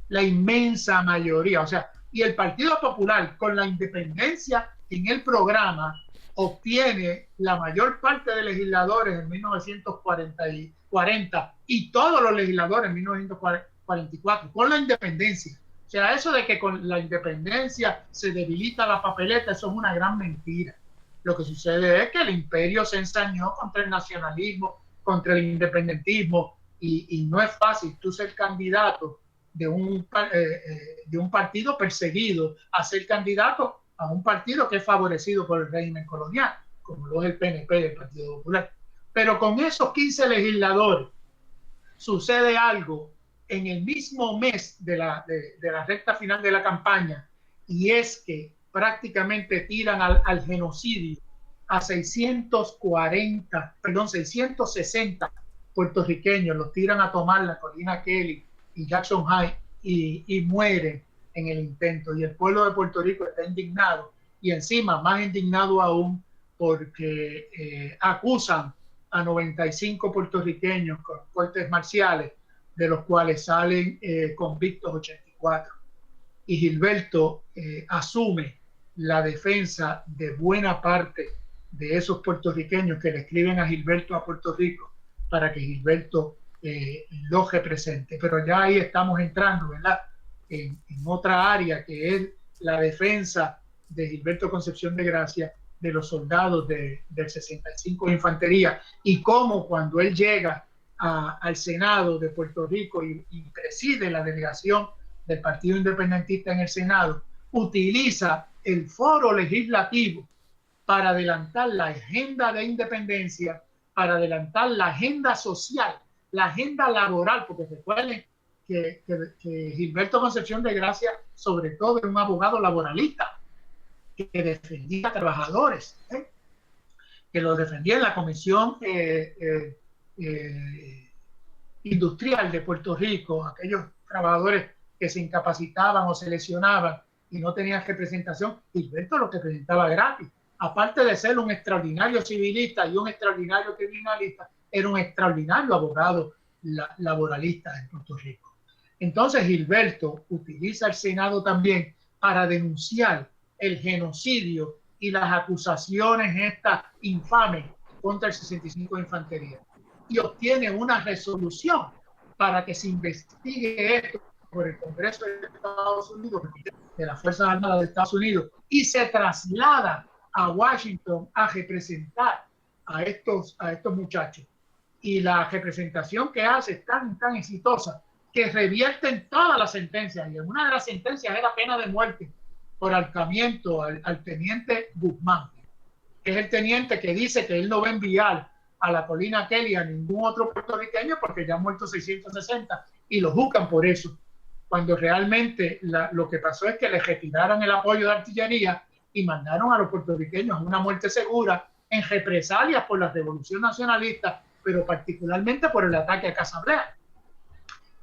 la inmensa mayoría. O sea, y el Partido Popular con la independencia en el programa obtiene la mayor parte de legisladores en 1940 y todos los legisladores en 1944 con la independencia. O sea, eso de que con la independencia se debilita la papeleta, eso es una gran mentira. Lo que sucede es que el imperio se ensañó contra el nacionalismo, contra el independentismo, y no es fácil tú ser candidato de un partido perseguido a ser candidato a un partido que es favorecido por el régimen colonial, como lo es el PNP, el Partido Popular. Pero con esos 15 legisladores sucede algo en el mismo mes de la recta final de la campaña, y es que prácticamente tiran al genocidio a 660 puertorriqueños, los tiran a tomar la colina Kelly y Jackson High y mueren en el intento. Y el pueblo de Puerto Rico está indignado, y encima más indignado aún porque acusan a 95 puertorriqueños con cortes marciales, de los cuales salen convictos 84. Y Gilberto asume la defensa de buena parte de esos puertorriqueños que le escriben a Gilberto a Puerto Rico para que Gilberto los represente. Pero ya ahí estamos entrando, ¿verdad?, en otra área, que es la defensa de Gilberto Concepción de Gracia de los soldados del 65 de Infantería, y cómo cuando él llega al Senado de Puerto Rico y preside la delegación del Partido Independentista en el Senado, utiliza el foro legislativo para adelantar la agenda de independencia, para adelantar la agenda social, la agenda laboral, porque recuerden que Gilberto Concepción de Gracia sobre todo era un abogado laboralista que defendía a trabajadores, que los defendía en la Comisión Industrial de Puerto Rico, aquellos trabajadores que se incapacitaban o se lesionaban y no tenían representación. Gilberto lo que presentaba gratis, aparte de ser un extraordinario civilista y un extraordinario criminalista, era un extraordinario abogado laboralista en Puerto Rico. Entonces Gilberto utiliza el Senado también para denunciar el genocidio y las acusaciones estas infames contra el 65 de Infantería, y obtiene una resolución para que se investigue esto por el Congreso de Estados Unidos, de las Fuerzas Armadas de Estados Unidos, y se traslada a Washington a representar a estos muchachos. Y la representación que hace es tan exitosa que revierten todas las sentencias, y en una de las sentencias era pena de muerte por ahorcamiento al teniente Guzmán, que es el teniente que dice que él no va a enviar a la colina Kelly a ningún otro puertorriqueño porque ya han muerto 660, y lo juzgan por eso, cuando realmente lo que pasó es que le retiraron el apoyo de artillería y mandaron a los puertorriqueños a una muerte segura en represalias por la revolución nacionalista, pero particularmente por el ataque a Casa Blanca.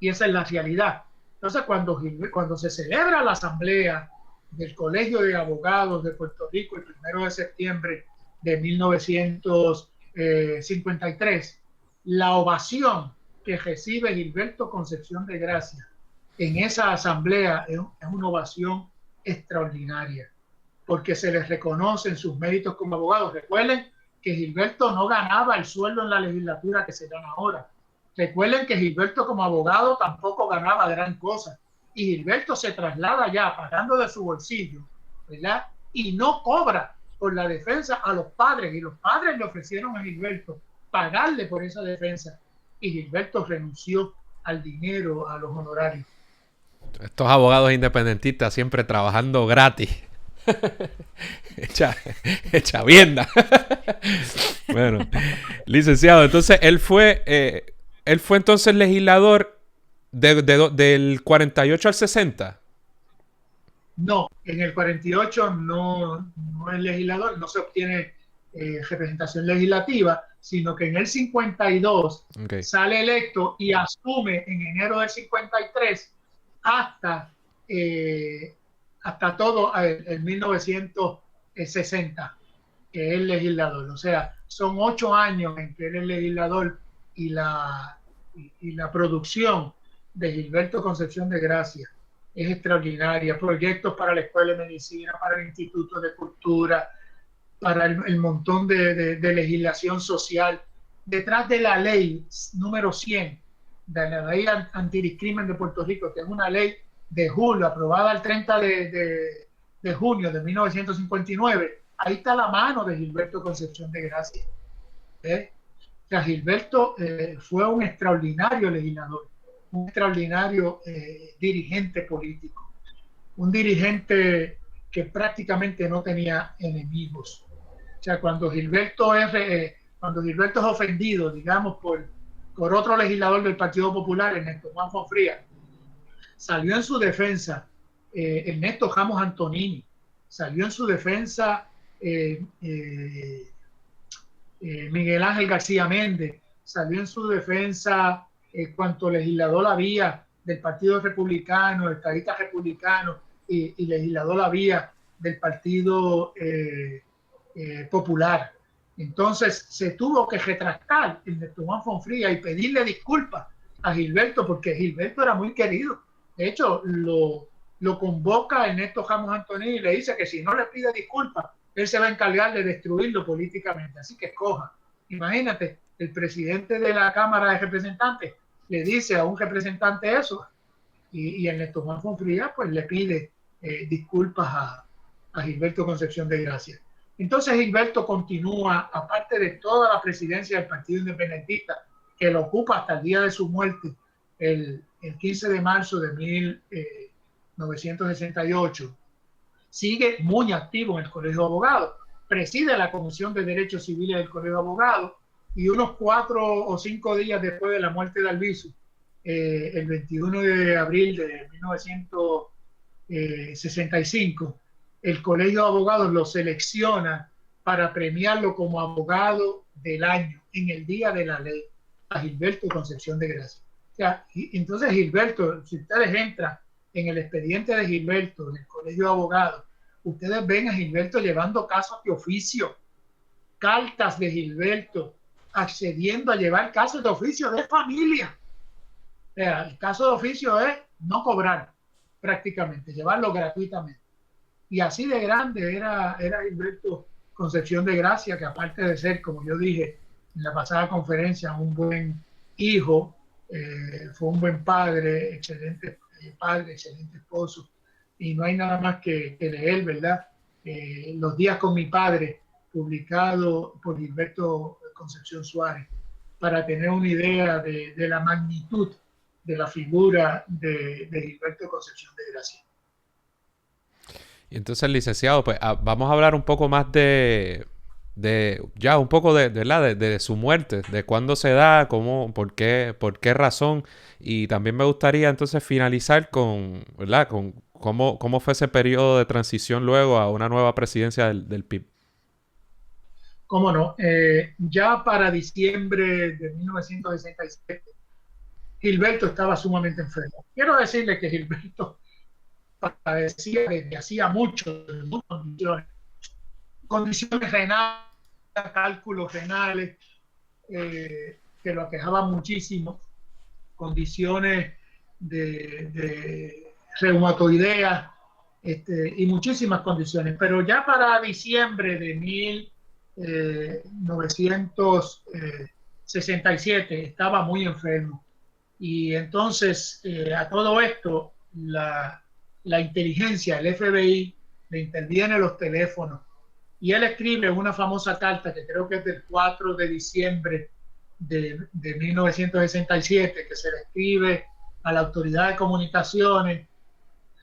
Y esa es la realidad. Entonces, cuando se celebra la asamblea del Colegio de Abogados de Puerto Rico el 1 de septiembre de 1953, la ovación que recibe Gilberto Concepción de Gracia en esa asamblea es una ovación extraordinaria, porque se les reconocen sus méritos como abogados. Recuerden que Gilberto no ganaba el sueldo en la legislatura que se gana ahora. Recuerden que Gilberto como abogado tampoco ganaba gran cosa. Y Gilberto se traslada ya pagando de su bolsillo, ¿verdad? Y no cobra por la defensa a los padres. Y los padres le ofrecieron a Gilberto pagarle por esa defensa. Y Gilberto renunció al dinero, a los honorarios. Estos abogados independentistas siempre trabajando gratis. Echa vienda. Bueno, licenciado, entonces él fue entonces legislador del 48 al 60. No, en el 48 no es legislador, no se obtiene representación legislativa, sino que en el 52 sale electo y asume en enero del 53 hasta todo el 1960, que es legislador. O sea, son 8 años en que él es legislador y la producción de Gilberto Concepción de Gracia es extraordinaria. Proyectos para la Escuela de Medicina, para el Instituto de Cultura, para el montón de legislación social. Detrás de la ley número 100, de la ley antidiscrimen de Puerto Rico, que es una ley de julio, aprobada el 30 de junio de 1959, ahí está la mano de Gilberto Concepción de Gracia. O sea, Gilberto fue un extraordinario legislador, un extraordinario dirigente político, un dirigente que prácticamente no tenía enemigos. O sea, cuando Gilberto es ofendido, digamos, por otro legislador del Partido Popular, Ernesto Juan Fonfría, salió en su defensa Ernesto Ramos Antonini, salió en su defensa Miguel Ángel García Méndez, salió en su defensa cuanto legislador había del Partido Republicano, estadista republicano y legislador había del Partido Popular. Entonces se tuvo que retractar Ernesto Juan Fonfría y pedirle disculpas a Gilberto, porque Gilberto era muy querido. De hecho, lo convoca Ernesto Ramos Antonini y le dice que si no le pide disculpas, él se va a encargar de destruirlo políticamente. Así que escoja. Imagínate, el presidente de la Cámara de Representantes le dice a un representante eso, y Ernesto Juan Fonfría pues le pide disculpas a Gilberto Concepción de Gracia. Entonces Gilberto continúa, aparte de toda la presidencia del Partido Independentista, que lo ocupa hasta el día de su muerte, el 15 de marzo de 1968, sigue muy activo en el Colegio de Abogados, preside la Comisión de Derechos Civiles del Colegio de Abogados, y unos 4 o 5 días después de la muerte de Albizu, el 21 de abril de 1965, el Colegio de Abogados lo selecciona para premiarlo como abogado del año en el Día de la Ley, a Gilberto Concepción de Gracia. O sea, entonces Gilberto, si ustedes entran en el expediente de Gilberto en el Colegio de Abogados, ustedes ven a Gilberto llevando casos de oficio, cartas de Gilberto accediendo a llevar casos de oficio de familia. O sea, el caso de oficio es no cobrar prácticamente, llevarlo gratuitamente. Y así de grande era Gilberto Concepción de Gracia, que aparte de ser, como yo dije en la pasada conferencia, un buen hijo, fue un buen padre, excelente esposo, y no hay nada más que leer, ¿verdad? Los días con mi padre, publicado por Gilberto Concepción Suárez, para tener una idea de la magnitud de la figura de Gilberto Concepción de Gracia. Y entonces, licenciado, pues vamos a hablar un poco más de su muerte, de cuándo se da, cómo, por qué razón, y también me gustaría entonces finalizar con, ¿verdad?, con cómo fue ese periodo de transición luego a una nueva presidencia del PIB. Cómo no, ya para diciembre de 1967, Gilberto estaba sumamente enfermo. Quiero decirle que Gilberto padecía desde hacía mucho, condiciones renales, cálculos renales, que lo aquejaban muchísimo, condiciones de reumatoidea, y muchísimas condiciones. Pero ya para diciembre de 1967 estaba muy enfermo. Y entonces, a todo esto, la inteligencia, el FBI, le interviene los teléfonos. Y él escribe una famosa carta que creo que es del 4 de diciembre de 1967, que se le escribe a la Autoridad de Comunicaciones,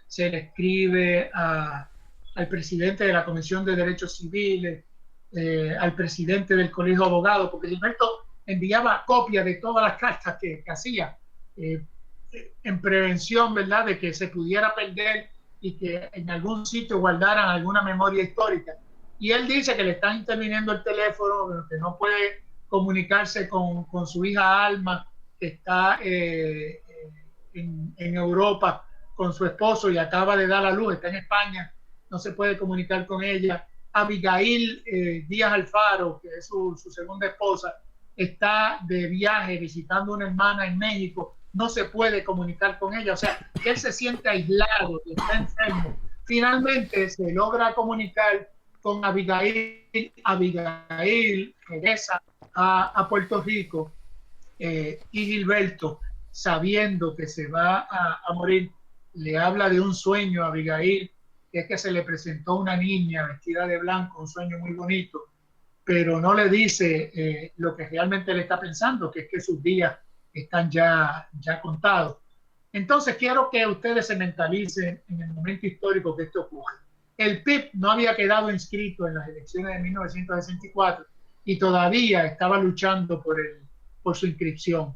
se le escribe al presidente de la Comisión de Derechos Civiles, al presidente del Colegio de Abogados, porque Gilberto enviaba copias de todas las cartas que hacía, en prevención, ¿verdad?, de que se pudiera perder y que en algún sitio guardaran alguna memoria histórica. Y él dice que le está interviniendo el teléfono, que no puede comunicarse con su hija Alma, que está en Europa con su esposo y acaba de dar a luz, está en España, no se puede comunicar con ella. Abigail Díaz Alfaro, que es su segunda esposa, está de viaje visitando una hermana en México, no se puede comunicar con ella, o sea, él se siente aislado, está enfermo. Finalmente se logra comunicar con Abigail. Abigail regresa a Puerto Rico, y Gilberto, sabiendo que se va a morir, le habla de un sueño a Abigail, que es que se le presentó una niña vestida de blanco, un sueño muy bonito, pero no le dice lo que realmente le está pensando, que es que sus días están ya contados. Entonces quiero que ustedes se mentalicen en el momento histórico que esto ocurre. El PIB no había quedado inscrito en las elecciones de 1964 y todavía estaba luchando por su inscripción.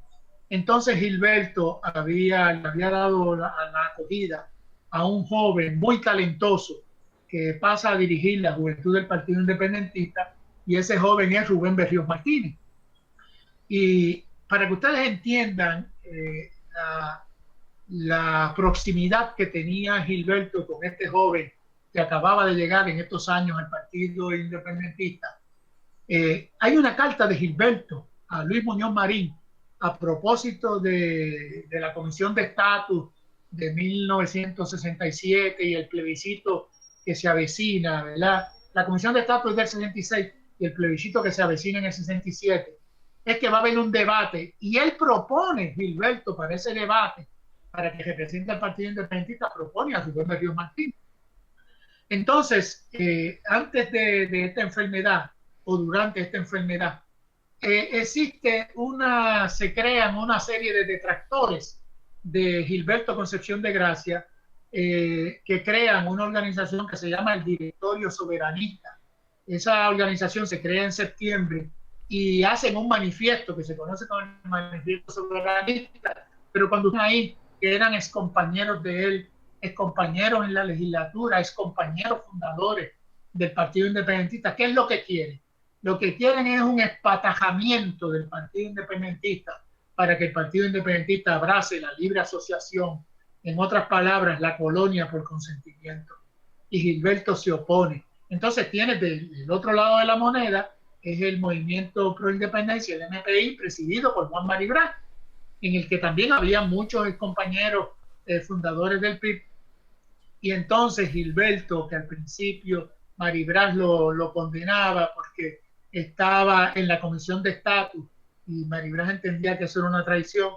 Entonces Gilberto le había dado la acogida a un joven muy talentoso que pasa a dirigir la juventud del Partido Independentista, y ese joven es Rubén Berríos Martínez. Y para que ustedes entiendan la proximidad que tenía Gilberto con este joven que acababa de llegar en estos años al Partido Independentista, hay una carta de Gilberto a Luis Muñoz Marín a propósito de la Comisión de Estatus de 1967 y el plebiscito que se avecina, ¿verdad? La Comisión de Estatus es del 66 y el plebiscito que se avecina en el 67. Es que va a haber un debate y él propone, Gilberto, para ese debate, para que represente al Partido Independentista, propone a Rubén Berríos Martínez. Entonces, antes de esta enfermedad o durante esta enfermedad, se crean una serie de detractores de Gilberto Concepción de Gracia, que crean una organización que se llama el Directorio Soberanista. Esa organización se crea en septiembre y hacen un manifiesto que se conoce como el Manifiesto Soberanista, pero cuando están ahí, que eran excompañeros de él, excompañeros en la legislatura, excompañeros fundadores del Partido Independentista, ¿qué es lo que quieren? Lo que quieren es un espatajamiento del Partido Independentista para que el Partido Independentista abrace la libre asociación, en otras palabras, la colonia por consentimiento. Y Gilberto se opone. Entonces tienes del otro lado de la moneda, es el Movimiento Pro Independencia, el MPI, presidido por Juan Maribraz, en el que también había muchos compañeros fundadores del PIB. Y entonces Gilberto, que al principio Maribraz lo condenaba porque estaba en la Comisión de Estatus y Maribraz entendía que eso era una traición,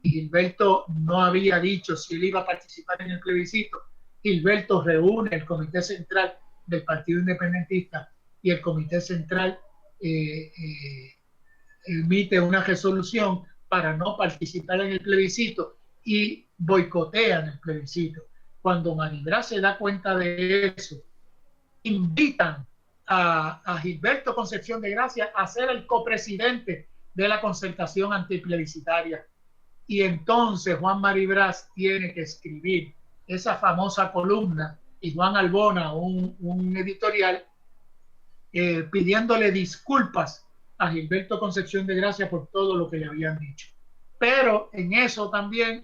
y Gilberto no había dicho si él iba a participar en el plebiscito. Gilberto reúne el Comité Central del Partido Independentista y el Comité Central emite una resolución para no participar en el plebiscito y boicotean el plebiscito. Cuando Maribraz se da cuenta de eso, invitan a Gilberto Concepción de Gracia a ser el copresidente de la concertación antiplebiscitaria. Y entonces Juan Maribraz tiene que escribir esa famosa columna, y Juan Albona un editorial, pidiéndole disculpas a Gilberto Concepción de Gracia por todo lo que le habían dicho. Pero en eso también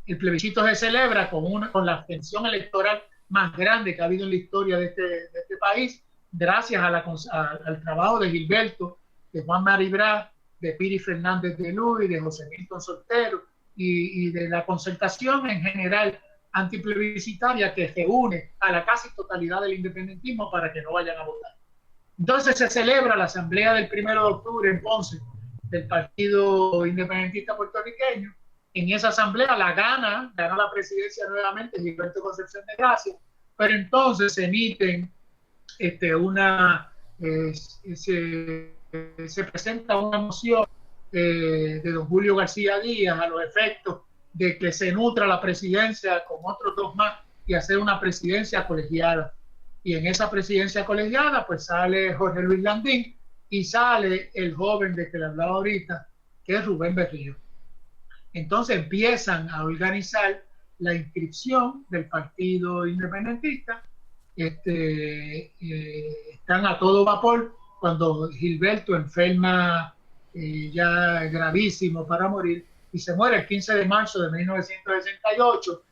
El plebiscito se celebra con la abstención electoral más grande que ha habido en la historia de este país, gracias al trabajo de Gilberto, de Juan Maribra, de Piri Fernández de Luis, de José Milton Soltero y de la concertación en general antiplebiscitaria que se une a la casi totalidad del independentismo para que no vayan a votar. Entonces se celebra la asamblea del 1 de octubre en Ponce del Partido Independentista Puertorriqueño. En esa asamblea gana la presidencia nuevamente Gilberto Concepción de Gracia, pero entonces se emiten se presenta una moción de don Julio García Díaz a los efectos de que se nutra la presidencia con otros dos más y hacer una presidencia colegiada. Y en esa presidencia colegiada pues sale Jorge Luis Landín y sale el joven de que le hablaba ahorita, que es Rubén Berrío. Entonces empiezan a organizar la inscripción del Partido Independentista. Están a todo vapor cuando Gilberto enferma ya gravísimo para morir y se muere el 15 de marzo de 1968.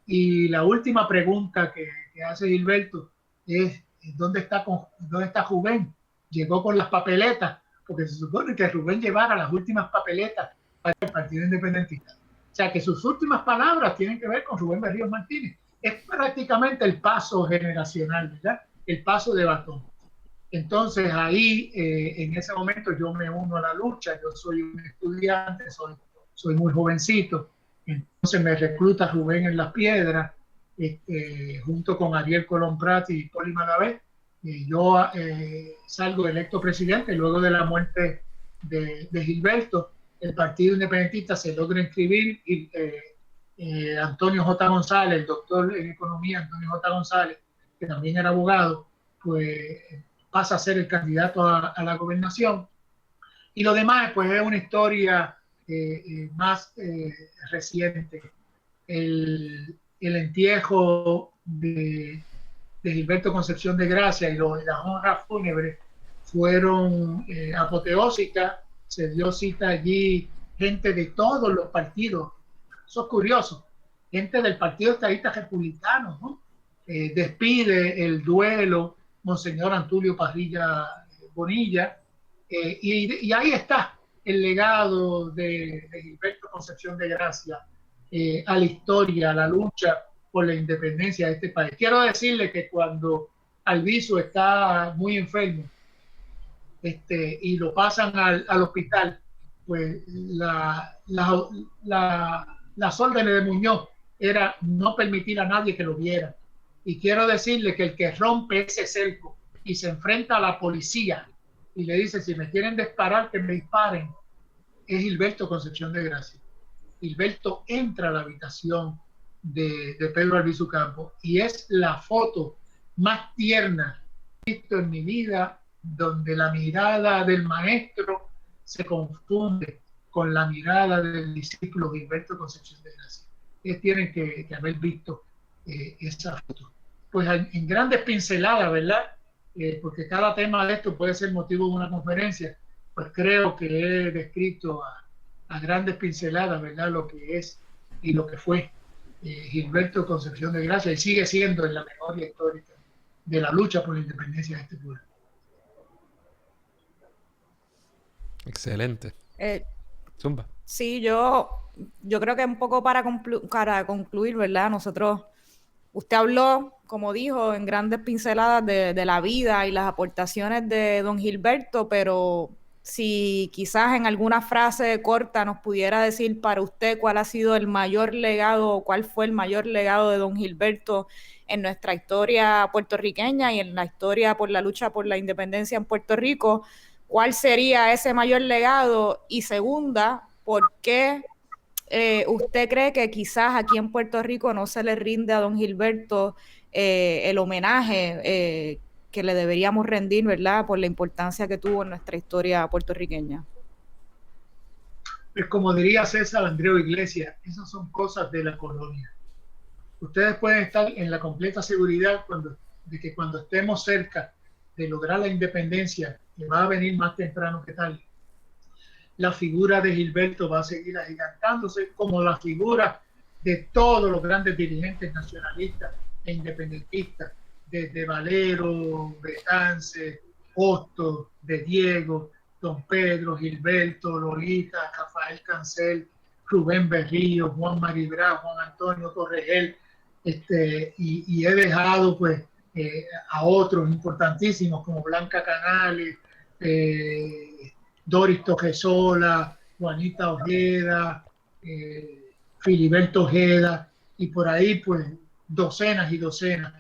Y la última pregunta que hace Gilberto es ¿dónde está Rubén? Llegó con las papeletas, porque se supone que Rubén llevara las últimas papeletas para el Partido Independentista. O sea que sus últimas palabras tienen que ver con Rubén Berrío Martínez. Es prácticamente el paso generacional, ¿verdad? El paso de batón. Entonces ahí, en ese momento yo me uno a la lucha. Yo soy un estudiante, soy muy jovencito. Entonces me recluta Rubén en Las Piedras, junto con Ariel Colón Prat y Poli Magavé. Yo salgo electo presidente luego de la muerte de Gilberto. El Partido Independentista se logra inscribir y Antonio J. González, el doctor en economía Antonio J. González, que también era abogado, pues pasa a ser el candidato a la gobernación. Y lo demás pues es una historia más reciente. El entierro de Gilberto Concepción de Gracia y las honras fúnebres fueron apoteósicas. Se dio cita allí gente de todos los partidos. Eso es curioso. Gente del Partido Estadista Republicano, ¿no? Despide el duelo Monseñor Antulio Parrilla Bonilla. Y ahí está el legado de Gilberto Concepción de Gracia a la historia, a la lucha por la independencia de este país. Quiero decirle que cuando Albizu está muy enfermo y lo pasan al hospital, pues las órdenes de Muñoz era no permitir a nadie que lo viera. Y quiero decirle que el que rompe ese cerco y se enfrenta a la policía y le dice, si me quieren disparar, que me disparen, es Gilberto Concepción de Gracia. Gilberto entra a la habitación de Pedro Albizu Campos y es la foto más tierna que he visto en mi vida, donde la mirada del maestro se confunde con la mirada del discípulo Gilberto Concepción de Gracia. Tienen que haber visto esa foto. Pues en grandes pinceladas, ¿verdad? Porque cada tema de esto puede ser motivo de una conferencia, pues creo que he descrito a grandes pinceladas, ¿verdad? Lo que es y lo que fue Gilberto Concepción de Gracia y sigue siendo en la memoria histórica de la lucha por la independencia de este pueblo. Excelente. Zumba. Sí, yo creo que un poco para concluir, ¿verdad? Usted habló, como dijo, en grandes pinceladas de la vida y las aportaciones de don Gilberto, pero si quizás en alguna frase corta nos pudiera decir para usted cuál ha sido el mayor legado o cuál fue el mayor legado de don Gilberto en nuestra historia puertorriqueña y en la historia por la lucha por la independencia en Puerto Rico, ¿cuál sería ese mayor legado? Y segunda, ¿por qué usted cree que quizás aquí en Puerto Rico no se le rinde a don Gilberto el homenaje que le deberíamos rendir, ¿verdad?, por la importancia que tuvo en nuestra historia puertorriqueña? Pues como diría César Andreu Iglesias, esas son cosas de la colonia. Ustedes pueden estar en la completa seguridad de que cuando estemos cerca de lograr la independencia, que va a venir más temprano que tal, la figura de Gilberto va a seguir agigantándose como la figura de todos los grandes dirigentes nacionalistas e independentistas, desde Valero, Betance, Hostos, de Diego, Don Pedro, Gilberto, Lolita, Rafael Cancel, Rubén Berrío, Juan Maribra, Juan Antonio Torregel, y he dejado pues a otros importantísimos como Blanca Canales, Doris Tojesola, Juanita Ojeda, Filiberto Ojeda, y por ahí pues docenas y docenas,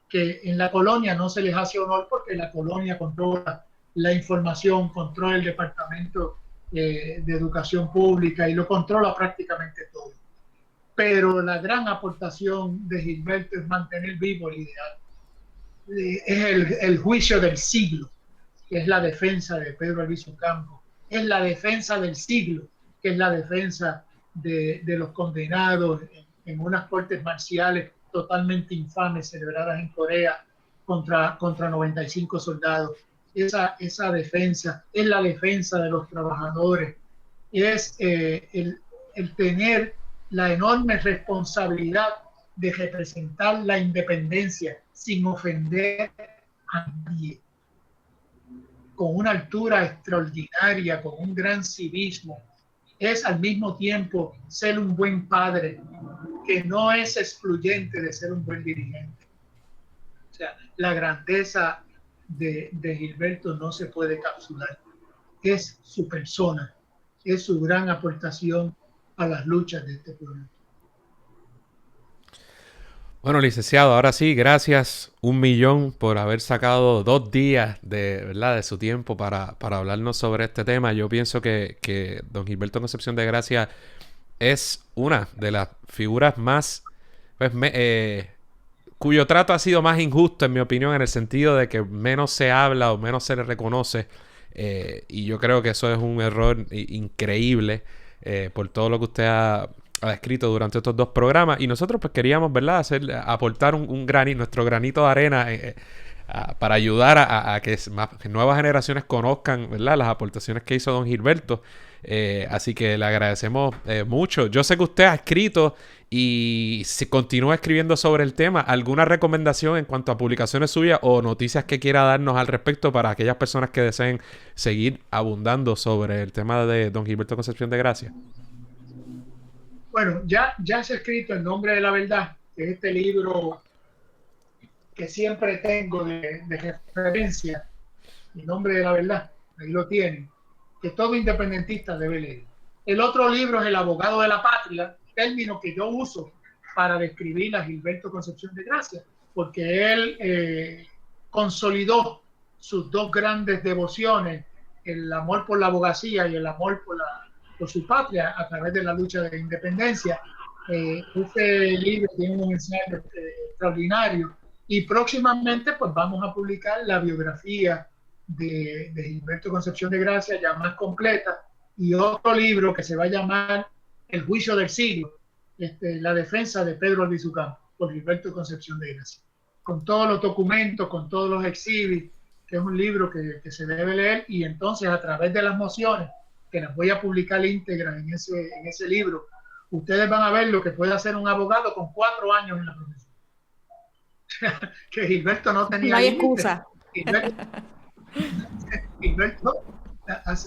que en la colonia no se les hace honor porque la colonia controla la información, controla el departamento de educación pública y lo controla prácticamente todo. Pero la gran aportación de Gilberto es mantener vivo el ideal. Es el juicio del siglo, que es la defensa de Pedro Albizu Campos, es la defensa del siglo, que es la defensa de los condenados en unas cortes marciales totalmente infames celebradas en Corea contra 95 soldados. Esa defensa es la defensa de los trabajadores, es el tener la enorme responsabilidad de representar la independencia sin ofender a nadie, con una altura extraordinaria, con un gran civismo. Es al mismo tiempo ser un buen padre, que no es excluyente de ser un buen dirigente. O sea, la grandeza de Gilberto no se puede capsular. Es su persona, es su gran aportación a las luchas de este pueblo. Bueno, licenciado, ahora sí, gracias 1.000.000 por haber sacado 2 días ¿verdad?, de su tiempo para hablarnos sobre este tema. Yo pienso que don Gilberto Concepción de Gracia es una de las figuras más, pues, cuyo trato ha sido más injusto, en mi opinión, en el sentido de que menos se habla o menos se le reconoce. Y yo creo que eso es un error increíble por todo lo que usted ha escrito durante estos 2 programas. Y nosotros pues queríamos, ¿verdad?, aportar nuestro granito de arena para ayudar a que nuevas generaciones conozcan, ¿verdad?, las aportaciones que hizo don Gilberto. Así que le agradecemos mucho. Yo sé que usted ha escrito y si continúa escribiendo sobre el tema. ¿Alguna recomendación en cuanto a publicaciones suyas o noticias que quiera darnos al respecto para aquellas personas que deseen seguir abundando sobre el tema de don Gilberto Concepción de Gracia? Bueno, ya se ha escrito En Nombre de la Verdad, que es este libro que siempre tengo de referencia, En Nombre de la Verdad, ahí lo tienen, que todo independentista debe leer. El otro libro es El Abogado de la Patria, término que yo uso para describir a Gilberto Concepción de Gracia, porque él consolidó sus 2 grandes devociones, el amor por la abogacía y el amor por su patria a través de la lucha de la independencia. Este libro tiene un ensayo extraordinario y próximamente pues vamos a publicar la biografía de Gilberto Concepción de Gracia ya más completa, y otro libro que se va a llamar El Juicio del Siglo, la defensa de Pedro Albizu Campos por Gilberto Concepción de Gracia, con todos los documentos, con todos los exhibits, que es un libro que se debe leer, y entonces a través de las mociones que las voy a publicar íntegras en ese libro, ustedes van a ver lo que puede hacer un abogado con 4 años en la profesión. Que Gilberto no tenía no hay límite. excusa. Gilberto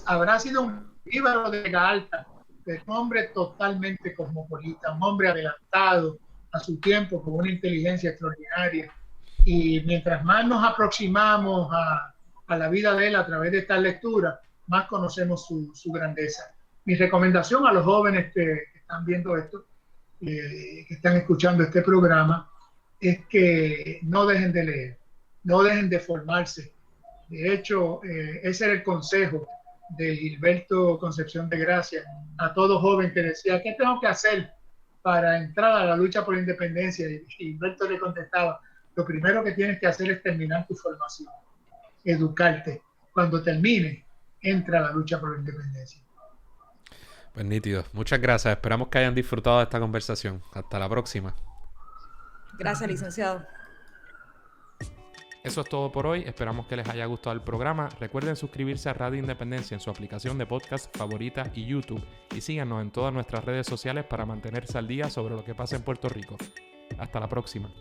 habrá sido un íbaro de Vega Alta, pero un hombre totalmente cosmopolita, un hombre adelantado a su tiempo, con una inteligencia extraordinaria. Y mientras más nos aproximamos a la vida de él a través de esta lectura, más conocemos su grandeza. Mi recomendación a los jóvenes que están viendo esto, que están escuchando este programa, es que no dejen de leer, no dejen de formarse. De hecho, ese era el consejo de Gilberto Concepción de Gracia a todo joven que decía, ¿qué tengo que hacer para entrar a la lucha por la independencia? Y Gilberto le contestaba, lo primero que tienes que hacer es terminar tu formación, educarte. Cuando termine, entra a la lucha por la independencia. Pues nítido. Muchas gracias. Esperamos que hayan disfrutado de esta conversación. Hasta la próxima. Gracias, licenciado. Eso es todo por hoy. Esperamos que les haya gustado el programa. Recuerden suscribirse a Radio Independencia en su aplicación de podcast favorita y YouTube. Y síganos en todas nuestras redes sociales para mantenerse al día sobre lo que pasa en Puerto Rico. Hasta la próxima.